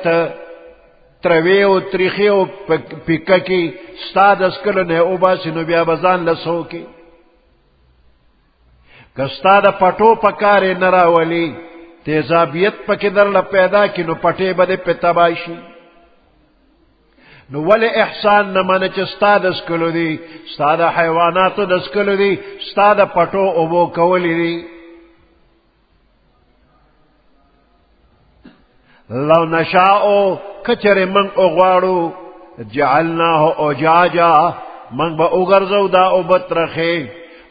[SPEAKER 2] تروی او تریخی او پکا کی ستاد اسکلن ہے او باسی نو بیا بزان لسو کی کہ ستاد پٹو پکارے نراولی تیزابیت پکی در لپیدا کی نو پٹے بدے پتباشی نو ولی احسان نمانا چه ستا دسکلو دی ستا دا حیواناتو دسکلو دی ستا دا پٹو اوبو کولی دی لو نشاؤ کچر من اغوارو جعلناه اجاجا من با اگرزو دا اوبت رخی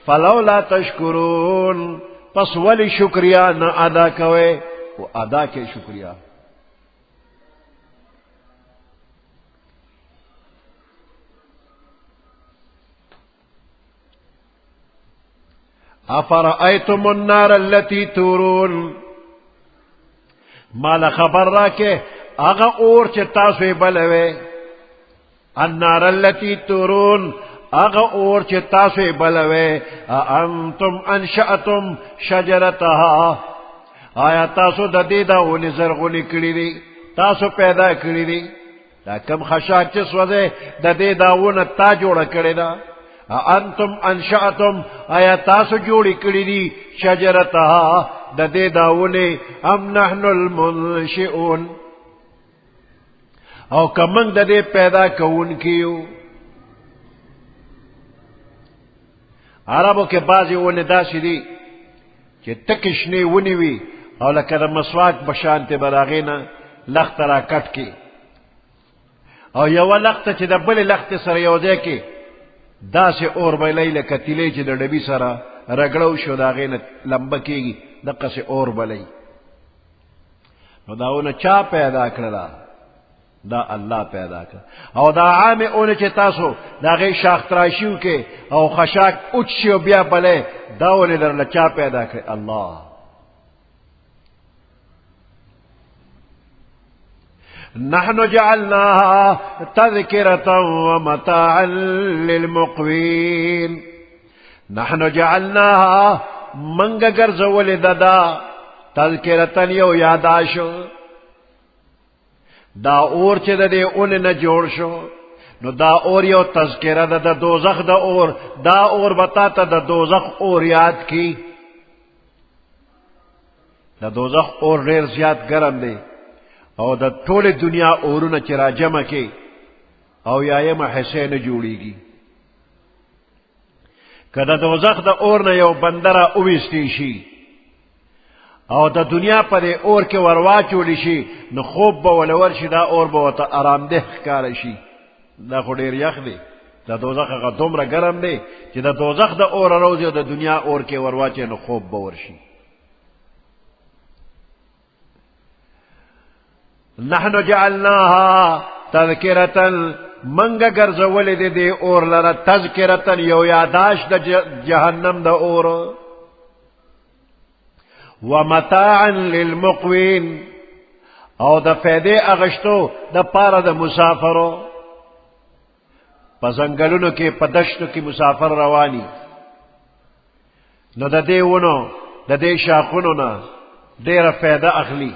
[SPEAKER 2] فلولا تشکرون پس ولی شکریہ نا ادا کوئے وہ ادا کے شکریہ افرأيتم النار التي تورون مالا خبر را کے اغا اور چه تاسوی بلوے النار التي تورون اغا اور چه تاسوی بلوے انتم انشأتم شجرتها آیا تاسو دا دیدا ونی زرغونی کری دی تاسو پیدا کری دی دا کم خشاک چس وزے دا دیدا ون تا جوڑا کری دا انتم انشأتم آیا تاسو جوڑی کری دی شجرتها دا دے داونے ام نحن المنشئون او کمنگ دا دے پیدا کون کیو عربو کے بعضی ونی دا سی دی چی تکشنی ونی وی او لکه دا مسواک بشانت براغینا لخت را کٹ کی او یو لخت چی دا بلی لخت سر یوزے کی دا سے اور بلی لکه تیلی چی دا ڈبی سر رگڑو شو دا غینا لمبا کیگی دقا سے اور بلی نو دا اونا چا پیدا کرلا دا اللہ پیدا کر او دا عام اونا چی تاسو دا غی شاخ تراشیو کے او خشاک اچ شیو بیا بلے دا اونا در لچا پیدا کر اللہ نحن جعلناها تذكرة ومتاعا للمقوين نحن جعلناها منگا گرزول ددا تذکرتن یو یاداشو دا اور چه دا دے اون نجوڑ شو نو دا اور یو تذکرہ دا دوزخ دا اور بتا تا دا دوزخ اور یاد کی دا دوزخ اور ریر زیاد گرم دے او دا طول دنیا اورون چرا جمع کی او یایم حسین جوڑی گی کدا دوزخ دا اور نه یو بندرا اویستی شي او دا دنیا پر اور کے وروا چولی شي نو خوب با ولور شي دا اور با وتا آرام ده کار شي دا خو ډیر یخ دی دا دوزخ غا دومره گرم دی چې دا دوزخ دا اور روزي او دا دنیا اور کے وروا چي نو خوب با ورشي نحن جعلناها تذکرة منگا گرزولی دی دی اور لرا تذکرتن یو یاداش دا جہنم دا اور ومتاعا للمقوین او دا فیدے اغشتو دا پارا دا مسافرو پزنگلونو کی پدشتو کی مسافر روانی نو دا دی ونو دا دی شاخونو نا دیر فیدہ اخلی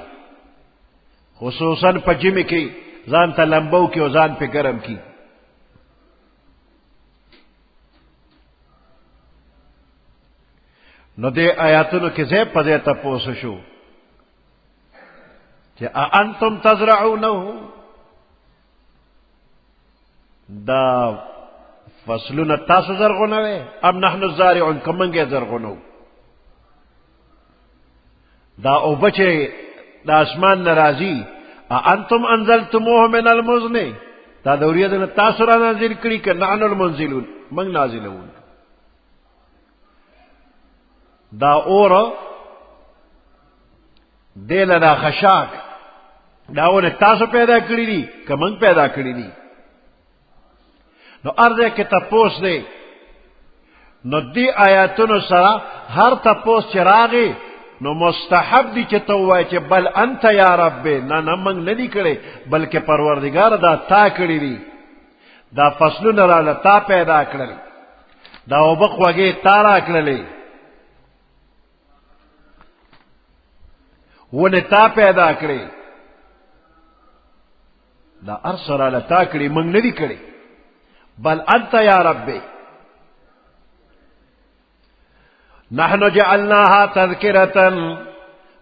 [SPEAKER 2] خصوصاً پا جمی کی زان تا لمبو کی و زان پہ گرم کی نو دے آیاتونو کی زیب پزے تا پوسشو چی انتم تزرعونہو دا فصلونه تاسو زرغونوي ام نحن الزارعون کمنګه زرغونو دا او بچه دا اسمان ناراضی انتم انزلتموه من المزن دا دوریه دنا تاسو را نازل کړي ک نحن المنزلون من نازلون دا اور دل دا خشاک داونه تاسو پیدا کړی دي ک من پیدا کړی دي نو ارزه کې تپوس دی نو دی آیاتونو سره هر تپوس چراغي نو مستحب دی چې تو وای چې بل انت یا رب نه موږ نه دی کړي بلکې پروردگار دا تا کړی دی دا فصلونه را تا پیدا کړل دا وبخ وګي تا را کړلې ونه تا پیدا کړی دا ارسل له تا کړی موږ نه دی کړي بل انت یا رب نحن جعلناها تذکرة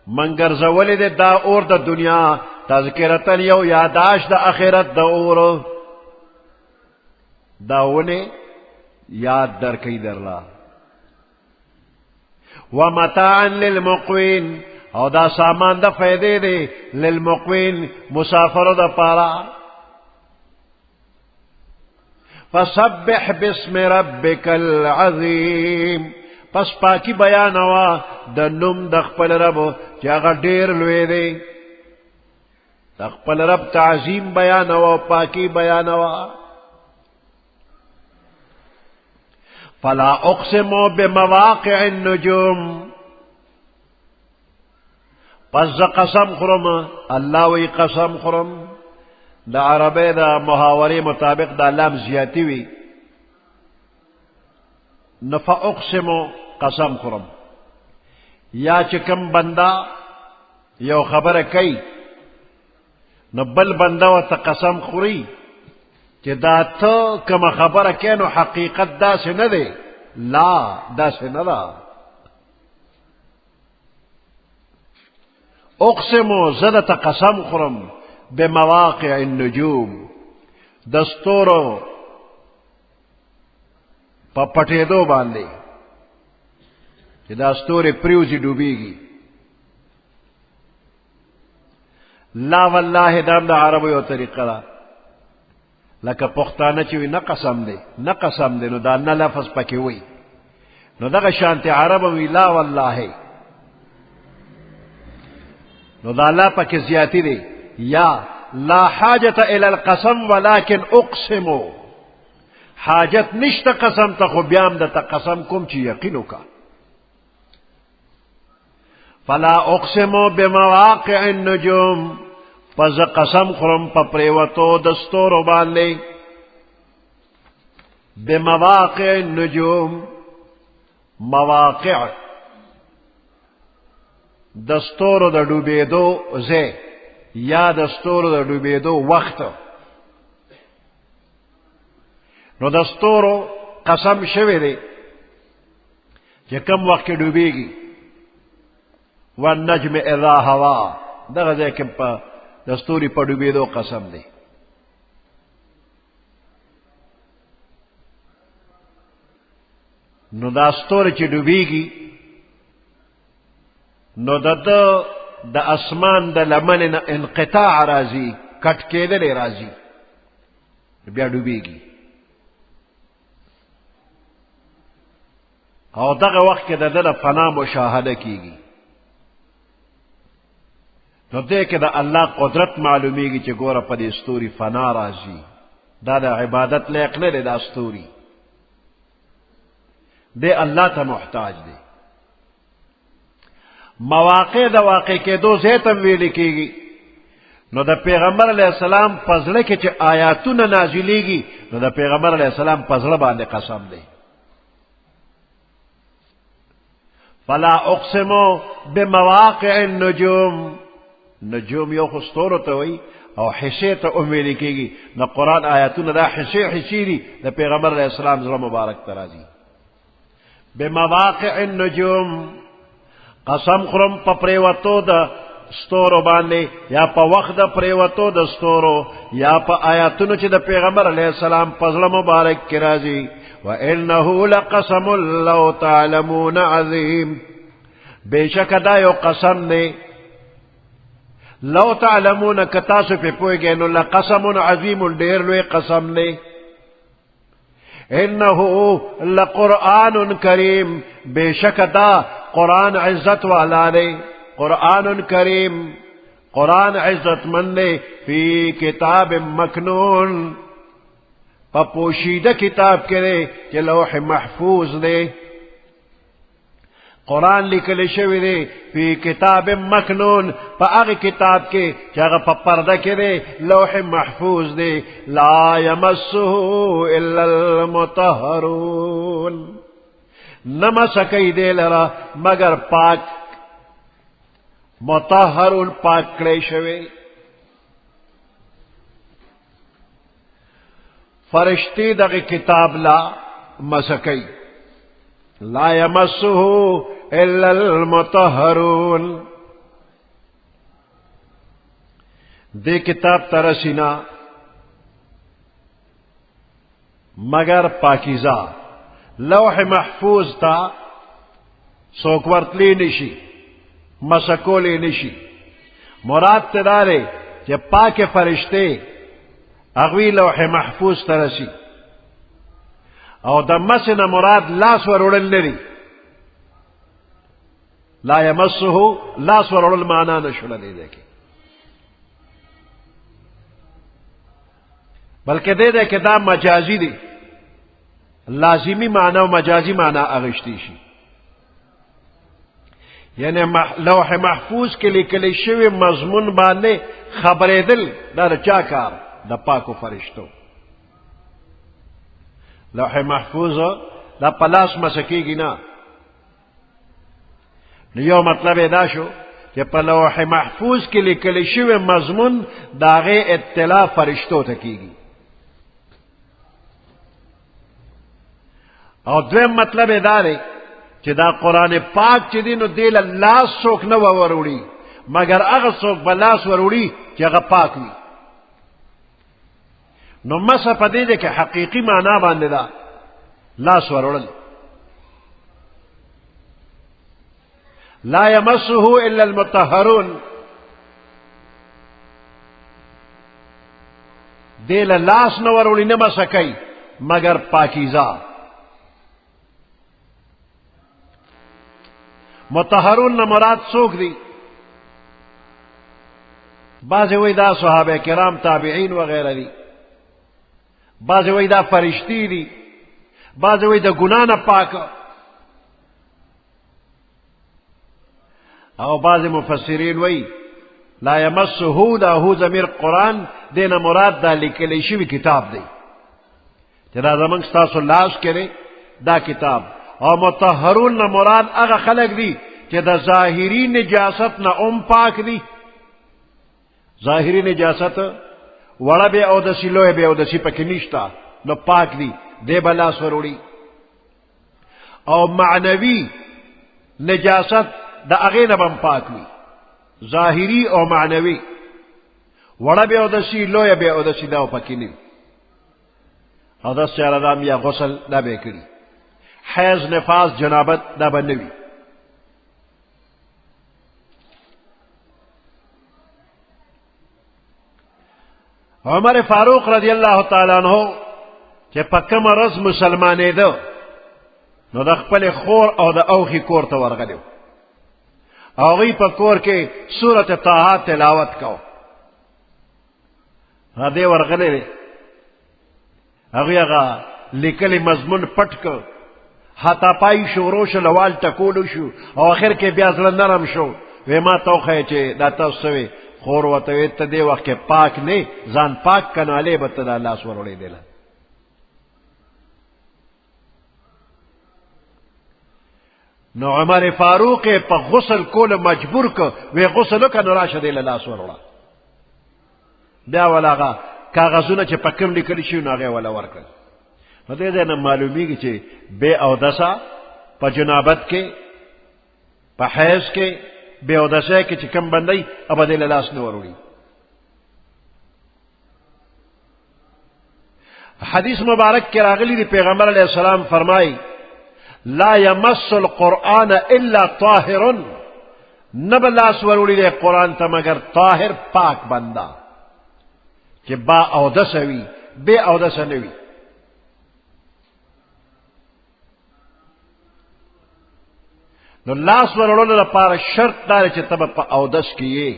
[SPEAKER 2] منگر زولد دا اور دا دنیا تذکرة یو یاداش دا اخرت دا اور دا ونه یاد در کئی در لا ومتاعا للمقوین او دا سامان دا فیدے دے للمقوین مسافر دا پارا فسبح باسم ربک العظیم پس پاکی بیانوا د نوم د خپل رب چې هغه ډیر لوی دی د خپل رب تعظیم بیانوا پاکی بیانوا فلا اقسم بمواقع النجوم پس قسم خورم الله وی قسم خورم د عربی د محاورې مطابق د لام زیاتی وی نفع اقسمو قسم خورم یا چکم بندہ یو خبر کئی نبل بندہ و تا قسم خوری چی دا تا کم خبر کینو حقیقت دا سے ندے لا دا سے ندا اقسمو زدت قسم خورم بمواقع النجوم دستورو پا پٹے دو باندے کہ دا ستورے پریوزی ڈوبیگی لا واللہ دام دا عربی و طریقہ دا لکا پختانہ چوی نا قسم دے نو دا نا لفظ پکی ہوئی نو دا شانت عربی لا واللہ نو دا لا پکی زیادی دے یا لا حاجت الى القسم ولكن اقسمو حاجت نشت قسم تا خو بیام دا تا قسم کم چی یقینو کا فلا اقسمو بمواقع النجوم پس قسم خورم پا پریوتو دستورو باندے بمواقع النجوم مواقع دستورو دا ڈوبیدو زے یا دستورو دا ڈوبیدو وقت نو دستورو قسم شوی دے کہ کم وقت ڈوبیگی والنجم اذا ہوا دغه ځای کې په دستوري په ډوبېدو قسم دی نو دا ستوري چې ډوبېږي نو د اسمان د لمن نه انقطاع راځي کټ کېدل راځي بیا ډوبېږي او دغه وخت کې د دې فنا مشاهده کیږي نو دې کې د الله قدرت معلومیږي چې ګوره په دې ستوري فنا راځي دا د عبادت لایق نه دی دا ستوري دې الله ته محتاج دی مواقع د واقع کېدو ځای ته ویل کېږي نو د پیغمبر علیه السلام په زړه کې چې آیاتونه نازلېږي نو د پیغمبر علیه السلام په زړه باندې قسم دی فلا اقسمو بمواقع النجوم نجوم یو خستورو ته وي او حصے ته ویل کېږي نو قرآن آیاتونه دا حصے دي د پیغمبر علیه السلام زړه مبارک ته راځي بمواقع النجوم قسم خورم په پریوتو د ستورو باندې یا په وخت د پریوتو د ستورو یا په آیاتونو چې د پیغمبر علیه السلام په زړه مبارک کې راځي وانه لقسم لو تعلمون عظیم بېشکه دا یو قسم دی لو تعلمون که تاسو پې پوهېږئ نو لقسم عظیم ډېر لوی قسم دی انه لقرآن کریم بېشکه دا قرآن عزت والا دی قرآن کریم قرآن عزت مند دے فی کتاب مکنون پا پوشیدہ کتاب کرے کہ لوح محفوظ دے قرآن لکل شوی دے فی کتاب مکنون پا اغی کتاب کے چاگا پا پردہ کرے لوح محفوظ دے لا یمسہو الا المطہرون نمسکی دے لرا مگر پاک مطهرون پاک کړی شوی فرشتي دغه کتاب لا مسکی لا يمسه الا المطهرون دې کتاب ترسینا مگر پاکیزه لوح محفوظ تا څوک ورتلی نشي مسکولی نشی مراد تدارے کہ پاک فرشتے اغوی لوح محفوظ ترسی او د مسنا مراد لاس ورولل نری لا یمسه لاس ورولل معنا نشول دے دیکھے بلکہ دے دے کہ دا مجازی دی لازمی معنی و مجازی معنی اغشتی شی یعنی لوح محفوظ کے لیکل شوی مضمون باندې خبرېدل دا چا کار د پاکو فرشتو لوح محفوظ دا پلاس مسکیږي نه نو یو مطلب دا شو چې په لوح محفوظ کې لیکل شوی مضمون داغه اطلاع فرشتو ته کیږي او دویم مطلب دا دی چې دا قرآن پاک چې دی نو دی له لاس څوک نه وروړي مگر هغه څوک به لاس وروړي چې هغه پاک وي نو مسه په دې کې حقیقي معنا باندې دا لاس وروړل لا يمسه الا المطهرون دی له لاس نه وروړي نه مسه کوي مگر پاکیزه مطهرون نہ مراد سوک دی بعض وی دا صحابہ کرام تابعین وغیرہ دی بعض وی دا فرشتی دی بعض وی دا گناہ نہ پاک او بعض مفسرین وی لا یمسہو دا ہو ضمیر قرآن دینا مراد دا لکلی شوی کتاب دی چرا زمان ستاسو لاس کرے دا کتاب او مطهرون نہ مراد اغا خلق دی کہ دا ظاہری نجاست نہ پاک دی ظاہری نجاست وڑا بے او دسی لوے بے او دسی پکی نشتا نو پاک دی دے بلا سوروڑی او معنوی نجاست دا اغین بم پاک دی ظاہری او معنوی وڑا بے او دسی لوے بے او دسی داو پکی نی او دس چاردام یا غسل دا بے کری حیض نفاس جنابت دا بنوی عمر فاروق رضی اللہ تعالیٰ عنہ کہ پکم رز مسلمانے دو نو دا خپل خور او دا اوخی کور تا ورغلیو اوغی پا کور کے سورت طه تلاوت کو دے ورغلے دے اوغی اغا لکلی مضمون پٹ کو حتا پای شورو شو لوال ټکولو شو او اخر کې بیا ځل نرم شو وې ما توخه چې دا تاسو وي خور وته ته دی وخت کې پاک نه ځان پاک کناله به ته الله سورولې دی نو عمر فاروق په غسل کول مجبور کو وې غسل کنه راشه دی الله سورولې بیا ولاغه کاغذونه چې پکم لیکل شي نو هغه ولا ورکړ نو دې نه معلومیږي چې بے او دسا په جنابت کې په حیض کې بے اودسه کې چې کم بندي ابدل لاس نه وروړي. حدیث مبارک کې راغلی دی پیغمبر علیہ السلام فرمای لا يمس القرآن الا طاهر، نبل لاس وروړي دی قرآن ته مگر طاهر پاک بندا چې با اودسه وي بے اودسه نه وي. نو لاس ورولو لپاره شرط دار چې تب په اودس کیې،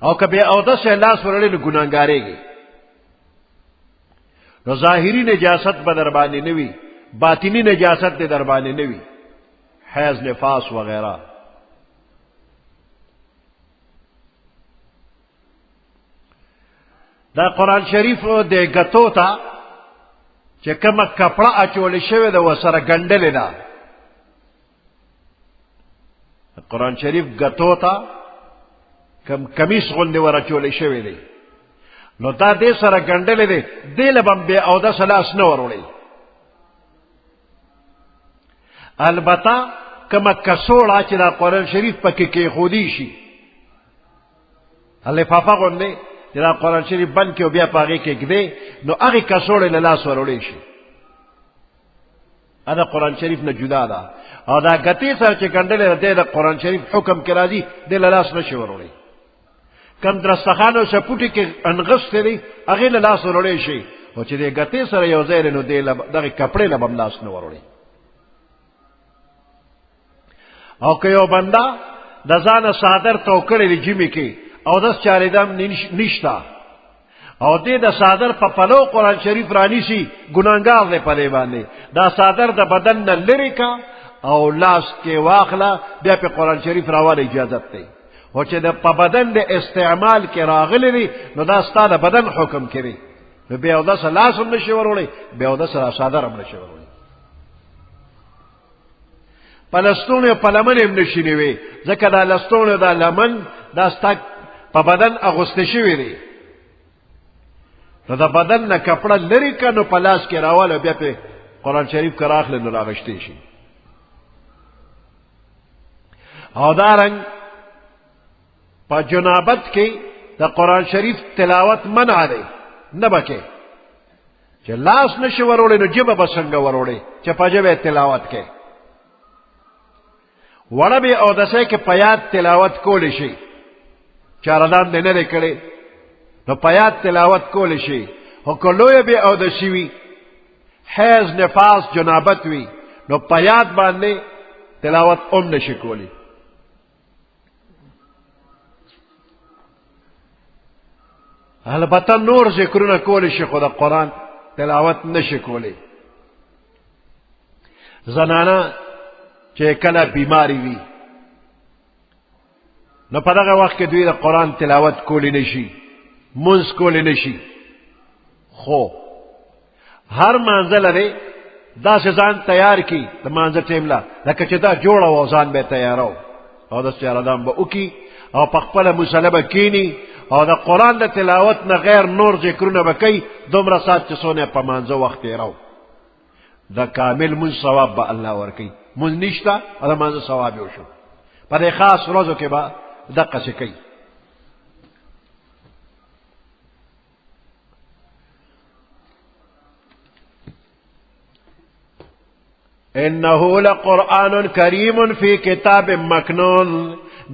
[SPEAKER 2] او که بے اودس لاس ورولې نو ګناهګارېږي. نو ظاهری نجاست به در باندې نه وي، باطنی نجاست دې در باندې نه وي، حیض نفاس وغیرہ. دا قرآن شریف دې ګتو ته چې کومه کپړه اچولې شوې ده ورسره ګنډلې ده، قرآن شریف ګتو ته کم کمیس غوندې ورچولې شوې دی، نو دا دې سره ګنډلې دی، دې له به هم بې اودسه لاس نه وروړئ. البته کومه کڅوړه چې دا قرآن شریف پکې کېښودی شي، لفافه غوندې چې دا قرآن شریف بند کړي او بیا په هغې کې ږدې، نو هغې کڅوړې له لاس وروړی شي، دا قرآن شریف نه جدا ده. او دا ګتې سره چې ګنډلې ده دی د قرآن شریف حکم کې راځي دی له لاس نه شي وروړی. کم درستخان او شپوټي کې انغښتې دی هغې له لاس وروړی شي، خو چې دې ګتې سره یو ځای دی نو دې دغې کپړې له به هم لاس نه وروړی. او که یو بنده د ځانه څادر تو کړی دی جمې کې او داس چارېدم نشته، او دې د څادر په پلو قرآن شریف رانیسي، ګناهګار دی په دې باندې. دا څادر د بدن نه لرې کا او لاس کې واخله، بیا په قرآن شریف راواله اجازت دی. او چې د په بدن د استعمال کې راغلی دی نو دا ستا د بدن حکم کوي، نو بې اودسه لاس هم نشي وروړی، بې اودسه څادر هم نشي وروړی. په لستوڼې او په لمن هم نشي نیوی، ځکه دا لستوڼې دا لمن دا ستا په بدن اغوسته شوي دی، نو د بدن نه کپړه لرې که نو په لاس کې راواله، بیا په قرآن شریف که راخلې نو راغشتی شي. او دارنګ په جنابت کې د قرآن شریف تلاوت منع دی، نه به کې چې لاس نشي وروړی نو ژبه به څنګه وروړی چې په ژبه تلاوت کې. وړه بې اودسۍ کې په یاد تلاوت کولی شي، چاردان دې نه دی کړی نو په یاد تلاوت کولی شي، خو که لویه بې اودسي وي، حیض نفاس جنابت وي، نو په یاد باندې تلاوت هم نشي کولی. البته نور ذکرونه کولی شي خو د قرآن تلاوت نشي کولی. زنانه چې کله بیماری وي نو په دغه وخت کې دوی د قرآن تلاوت کولی نشي، منځ کولی نشي، خو هر مانځه لري داسې ځان تیار کړي د مانځه ټیم له لکه چې دا جوړه و ځان به یې تیارو، او داسې چارهدان به وکړي او په خپله مصله به کښېني او د قرآن د تلاوت نه غیر نور ذکرونه به کوي، دومره ساعت چې څونه په مانځه وخت تېرو، د کامل منځ ثواب به الله ورکوي. منځ نشته او د مانځه ثواب یې وشو، په دې خاص ورځو کې به دقسې کوي. انه لقرآن کریم فی کتاب مکنون،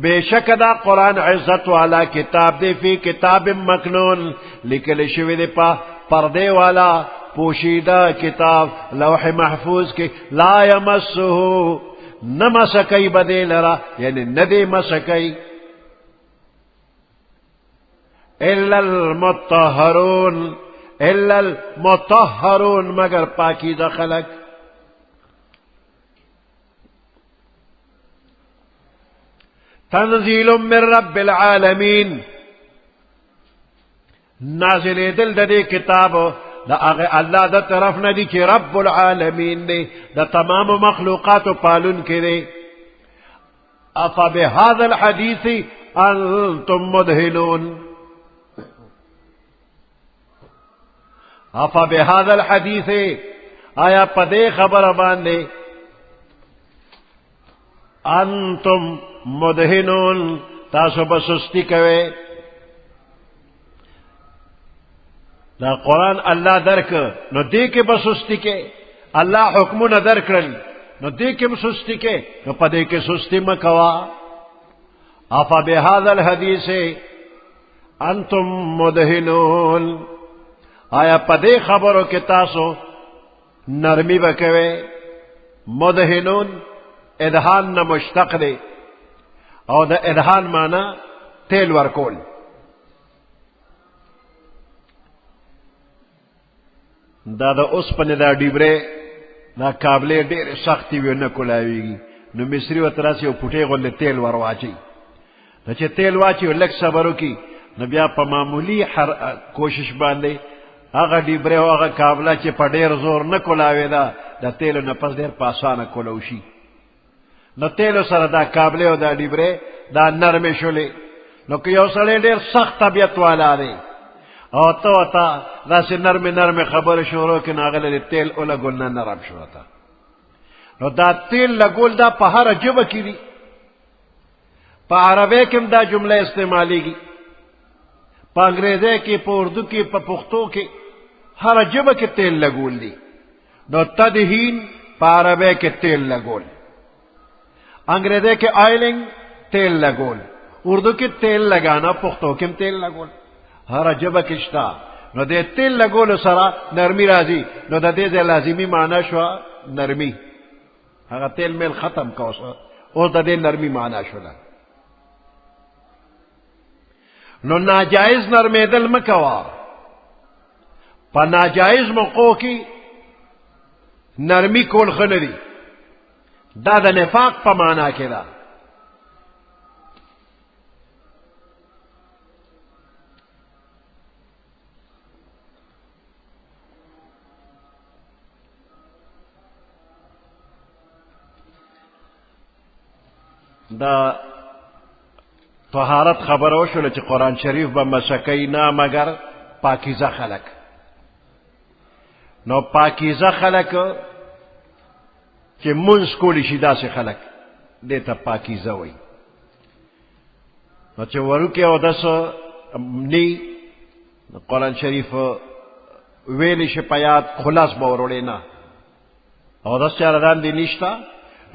[SPEAKER 2] بے شک دا قرآن عزت والا کتاب دے، فی کتاب مکنون لکل شوی دے پا پردے والا پوشیدہ کتاب لوح محفوظ کے، لا یمسہو نمسکی بدے لرا یعنی ندے مسکی، الا المطہرون، الا المطہرون مگر پاکیزہ خلق. تنزیل من رب العالمین، نازل دل دے کتاب دا اللہ دا طرف نہ دی چی رب العالمین دے، دا تمام مخلوقات پالن کے دے. افا بهذا الحدیث انتم مدہنون، افا بهذا الحدیث آیا پدے خبر باندے انتم مدهنون تاسو بسستی کوئے. دا قرآن اللہ درک نو دے کے بسستی کے، اللہ حکمون درکرل نو دے کے بسستی کے، نو پدے کے سستی مکوا. افا بهذا الحدیث انتم مدہنون، آیا پدے خبرو کے تاسو نرمی بکوے. مدہنون ادہان نہ مشتق دے، او دا ادہان مانا تیل ورکول. دا اوسپنې دا ډیبرې دا کابلې ډېرې سختې وي نه کولاویږي، نو مصري ورته راسي یو پوټۍ غوندې تیل ور واچوي. نو چې تیل واچوي لږ صبر وکړي نو بیا په معمولي کوشش باندې هغه ډیبرې او هغه کابله چې په ډېر زور نه کولاوېده د تیلو نه پس ډېر په اسانه کولو شي. نو تیلو سره دا کابلې او دا ډیبرې دا نرمې شولې. نو که یو سړی ډېر سخت طبیعت والا دی او تا داسې نرمې نرمې خبرې شروع کړي، نو هغه له تیل ولګول نه نرم شو. نو دا تیل لګول دا په هره ژبه کې دي، په عربی کې هم دا جمله استعمالیږي، په انګریزی کې، په اردو کې، په پښتو کې، هره ژبه کې تیل لګول دي. نو تدهین په عربی کې تیل لګول، انګریزی کې آئلنگ تیل لګول، اردو کې تیل لگانا، پښتو کې هم تیل لګول، هر جبه کې شته. نو د تیل لګولو سره نرمي راځي، نو د دې ځای لازمي معنا شوه نرمي. هغه تیل میل ختم کو، اوس د دې نرمي معنا شوله. نو ناجایز نرمېدل مه کوه. په ناجایز موقعو کې نرمي کول ښه نه دي. دا د نفاق په معنا کې ده. دا طهارت خبرو شو چې قرآن شریف به مسکی نه مگر پاکیزه خلق. نو پاکیزه خلق چې منځ کولی شي داسې خلق دې ته پاکیزه وایي. نو چې وړوکی اودس نی قرآن شریف ویلی شي په یاد خلاص به وروړې نه، اودس چا ردان دی نشته،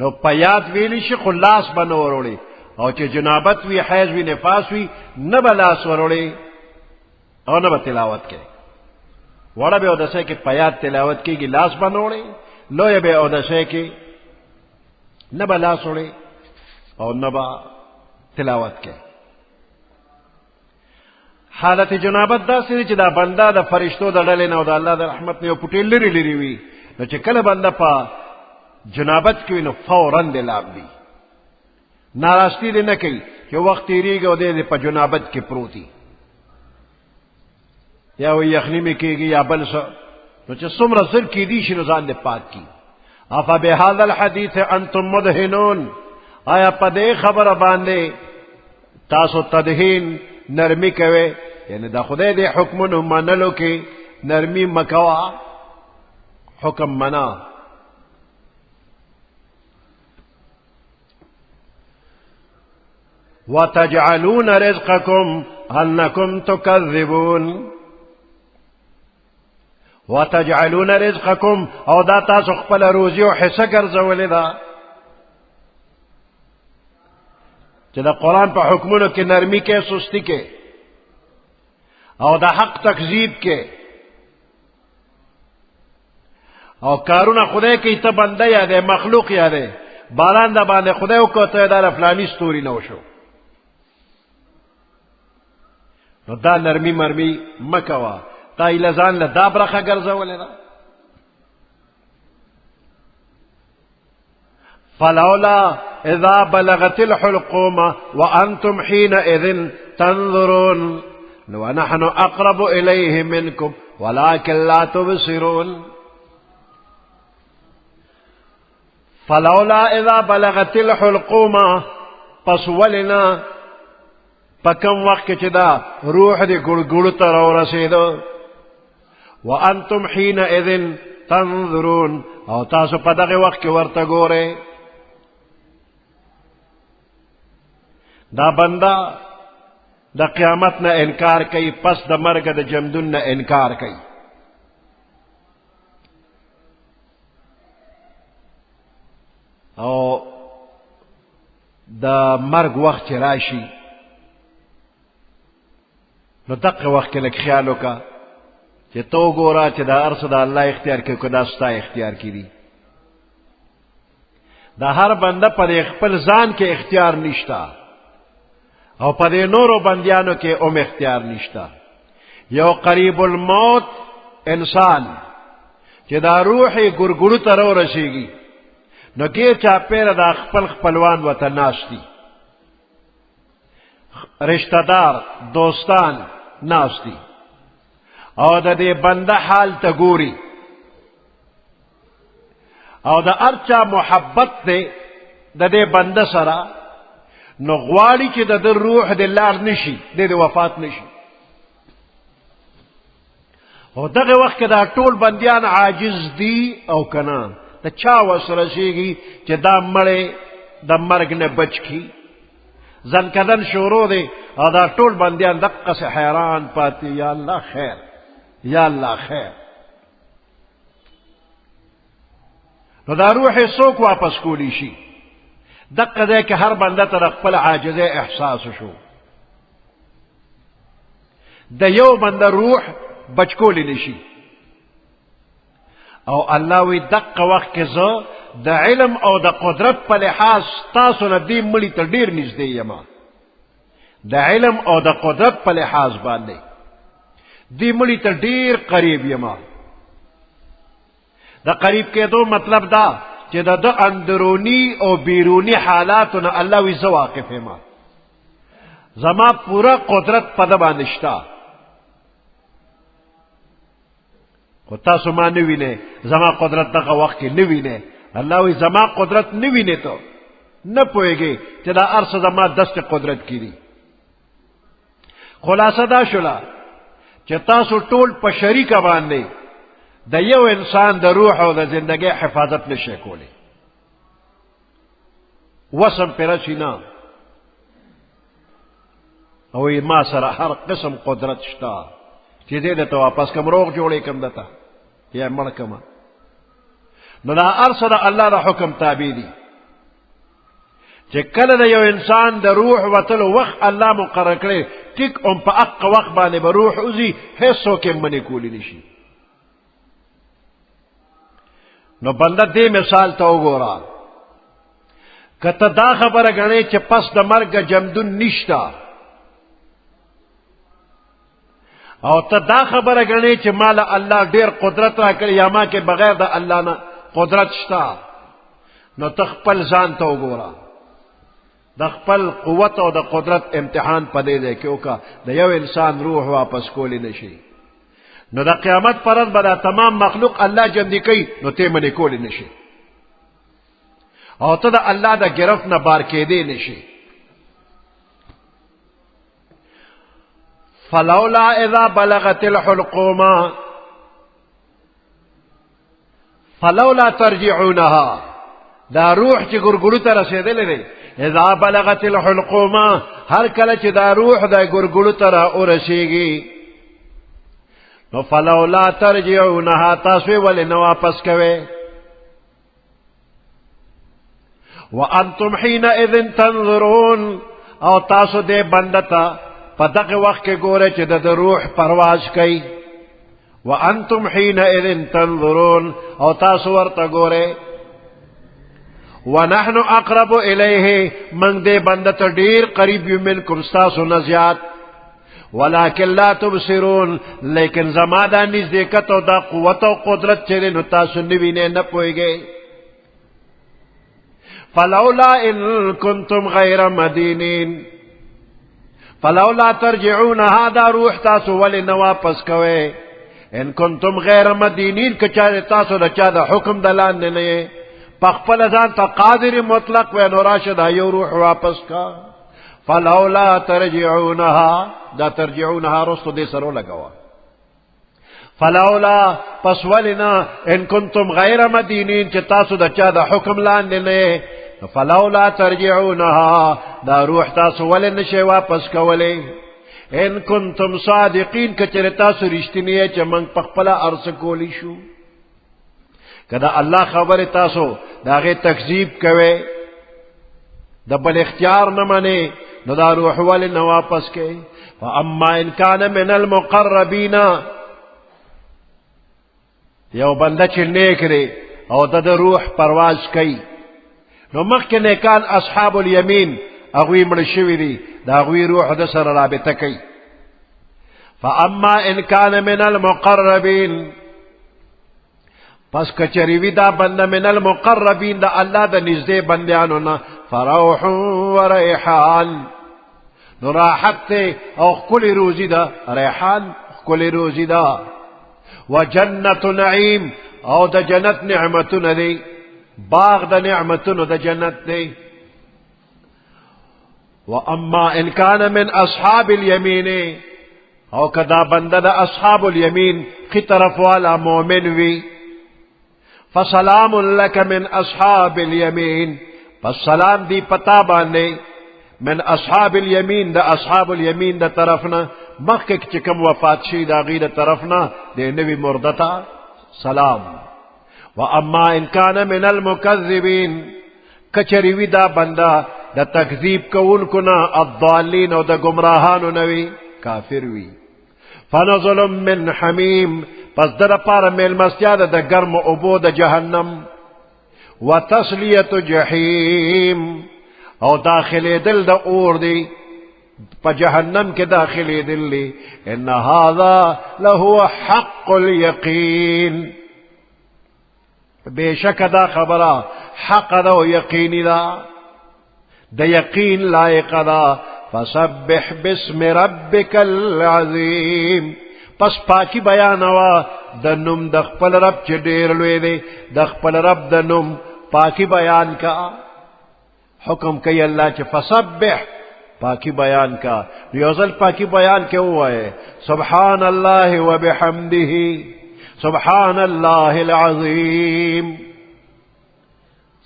[SPEAKER 2] نو په یاد ویلی شي خو لاس به نه وروړي. او چې جنابت وي، حیض وي، نفاس وي، نه به لاس وروړي او نه به تلاوت کوي. وړه به اودسۍ کې په یاد تلاوت کېږي، لاس به نه وړي. لویه به اودسۍ کې نه به لاس وړي او نه به تلاوت کوي. حالت جنابت داسې دی چې دا بنده د فرشتو د ډلې نه او د الله د رحمت نه یو پټې لرې لرې وي. نو چې کله بنده په جنابت کې وي نو فوراً دی لامدي، ناراستی دی نه کوي چې وخت تېرېږي او دی په جنابت کې پروتي، یا وایي یخني مې کېږي یا بل څه. نو چې څومره زر کېدی شي نو ځان دی پاک کړي. افا بهذا الحدیث انتم مدهنون، آیا په دې خبره باندې تاسو تدهین نرمی کوئ؟ یعنی دا خدای دې حکمونو منلو کې نرمی مکوا، حکم منا. وتجعلون رزقكم أنكم تكذبون. وتجعلون رزقكم او دا تاسو خپل روزي او حصہ ګرځولې ده چې د قرآن په حکمونو کې نرمي کې، سستی کې، او د حق تکذیب کې، او کارونه خدای کوي ته بنده یاده مخلوق یاده. باران د باندې خدای وکړه دا فلانی ستوري نه وشو. نو دا نرمی مرمی مکوا، تا ایلزان له دا برخه ګرځولې ده. فلولا اذا بلغت الحلقوم وانتم حينئذ تنظرون ونحن اقرب اليه منكم ولكن لا تبصرون. فلولا اذا بلغت الحلقوم، پس ولنا پکم وقت کې چې دا روح دې ګړګړو ته راورسېدو، وانتم حينئذ تنظرون، او تاسو په دغه وخت کې ورته ګورئ. دا بنده د قیامت نه انکار کوي، پس د مرګ د جمدون نه انکار کوي. او د مرګ وخت چې راشي نو دغه وخت کې لږ خیال وکړه چې ته وګوره چې دا هر څه د الله اختیار کې که دا ستا اختیار کې دي. دا هر بنده په خپل ځان کې اختیار نشته او په دې نورو بندیانو کې هم اختیار نشته. یو قریب الموت انسان چې دا روح یې ګورګورو ته راورسېږي نو کې چاپېره دا خپل خپلوان ورته ناست دي، رشتہ دار دوستان ناست دي او د دې بنده حال ته ګوري او د هر چا محبت دی د دې بنده سره، نو غواړي چې د روح د لار نشي، د وفات نشي. او دغه وخت کې دا ټول بندیان عاجز دي او کنه د چا وسره شيږي چې دا مړې د مرګ نه بچ کی، ځنکدن شروع دی او دا ټول بندیان دقه سه حیران پاتې، یا الله خیر یا الله خیر. نو دا روح څوک واپس کولی شي؟ دقه دی که هر بنده تر خپل عاجزه احساس شو. د یو بنده روح بچ کولی نشي. او الله وی دقه وخت کې زه د علم او د قدرت په لحاظ تاسو نه دې مړي ته ډیر نږدې یم. د علم او د قدرت په لحاظ باندې دې مړي ته ډیر قریب یم. د قریب کېدو مطلب دا چې د اندرونی او بیرونی حالاتو نه الله وی زه واقف یم، زما پورا قدرت په ده باندې شته. خو تاسو ما نه وینئ، زما قدرت دغه وخت کې نه وینئ. الله وی زما قدرت نه وینئ، ته نه پوهېږئ چې دا هر څه زما دست قدرت کې دي. خلاصه دا شوله چې تاسو ټول په شریکه باندې د یو انسان د روح او د زندګۍ حفاظت نشئ کولی. وسم پې راشي نه، او ما سره هر قسم قدرت شته چې دې درته واپس کم، روغ جوړې کم دته یا مړ کمه. نو دا هر څه د الله د حکم تابع دي. چې کله د یو انسان د روح وتلو وخت الله مقرر کړی، ټیک هم په حق وخت باندې به روح وځي، هیڅوک یې منې کولی نشي. نو بنده دې مثال ته وګوره، که ته دا خبره ګڼې چې پس د مرګ جمدون نشته، او ته دا خبره ګڼې چې مال الله ډیر قدرت را کړی یا ما کې بغیر د الله نه قدرت شته، نو ته خپل ځان ته وګوره. د خپل قوت او د قدرت امتحان په دې دی کې وکړه، د یو انسان روح واپس کولی نشي. نو د قیامت پر ورځ به دا تمام مخلوق الله جمدي کوي، نو ته منې کولی نشي او ته د الله د گرفت نه بار کېدی نشي. فلولا اذا بلغت الحلقوم فلولا ترجعونها، دا روح چې ګورګورو ته رسېدلی دی، اذا بلغت الحلقوم، هر کله چې دا روح د ګورګورو ته راورسېږي، نو فلولا ترجعونها، تاسو ولې نه واپس کوئ؟ وانتم حينئذ تنظرون، او تاسو دې بنده ته په دغه وخت کې ګوره چې د روح پرواز کوي. وانتم حينئذ تنظرون، او تاسو ورته ګوره. ونحن اقرب الیه، من دې بنده ته ډیر قریب یو منکم، تاسو نه زیات. ولكن لا تبصرون، لیکن زما دا نزدېکت او دا قوت او قدرت چې نو تاسو نه وینئ، نه پوهېږئ. فلولا ان کنتم غیر مدینین، فلولا ترجعونها، دا روح تاسو ولې نه واپس کوئ؟ ان کنتم غیر مدینین، که چا تاسو د چا د حکم د لاندې نه یې، په خپله ځان ته قادر مطلق وی، نو راشه دا یو روح واپس کا. فلولا ترجعونها، دا ترجعونها رستو دې سره ولګوه. فلولا، پس ولنا ان کنتم غیر مدینین، چې تاسو د چا د حکم لاندې نه، فلولا ترجعونها دا روح تاسو ولې نشئ واپس کولی ان کنتم صادقین کچر تاسو رښتینی چې موږ په خپله ارس کولی شو کدا الله خبر تاسو دا غي تکذیب کوي د بل اختیار نه منی نو دا روح ولې نه واپس کوي فاما ان کان من المقربین یو بنده چې نیک دی او د روح پرواز کوي نو مخکې نیکان اصحاب الیمین هغوی مړه شوي دي د هغوی روح د سره رابطه کوي فاما ان کان من المقربین پس کچری وی دا بنده من المقربین دا الله د نږدې بندیانو نه فروح و ریحان نو راحت ته او خپل روزی دا ریحان خپل روزی دا و جنت نعیم او د جنت نعمتونه دی باغ د نعمتونو د جنت دی و اما ان کان من اصحاب الیمین او کدا بنده د اصحاب الیمین کی طرف والا مومن وی فسلام لك من اصحاب الیمین پس سلام دی پتا باندې من اصحاب الیمین دا اصحاب الیمین دا طرفنا مخک چې کوم وفات شي دا غیر طرفنا د نوی مردتا سلام و اما ان کان من المکذبین کچری وی دا بندا دا تکذیب کوونکو نا الضالین او دا گمراهانو نوی کافر وی فنظل من حمیم پس در پار میل مستیا دا گرم اوبو دا جہنم و تسلیت جحیم او داخل دل دا اور دی پا جہنم کے داخل دل لی ان هذا لہو حق الیقین بے شک دا خبرہ حق دا و یقینی دا یقین لائق دا فسبح باسم ربک العظیم پس پاکی بیانوا د نوم د خپل رب چې ډیر لوی دی د خپل رب د نوم پاکی بیان کا حکم کوي الله چې فسبح پاکی بیان کا یوزل پاکی بیان کې وایي سبحان الله وبحمده سبحان الله العظیم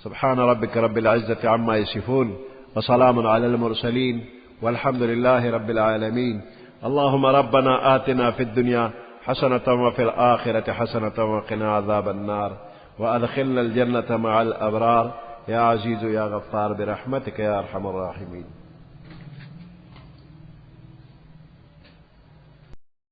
[SPEAKER 2] سبحان ربك رب العزة عما يصفون وسلام على المرسلين والحمد لله رب العالمين اللهم ربنا آتنا في الدنيا حسنة وفي الآخرة حسنة وقنا عذاب النار وأدخلنا الجنة مع الأبرار يا عزيز يا غفار برحمتك يا أرحم الراحمين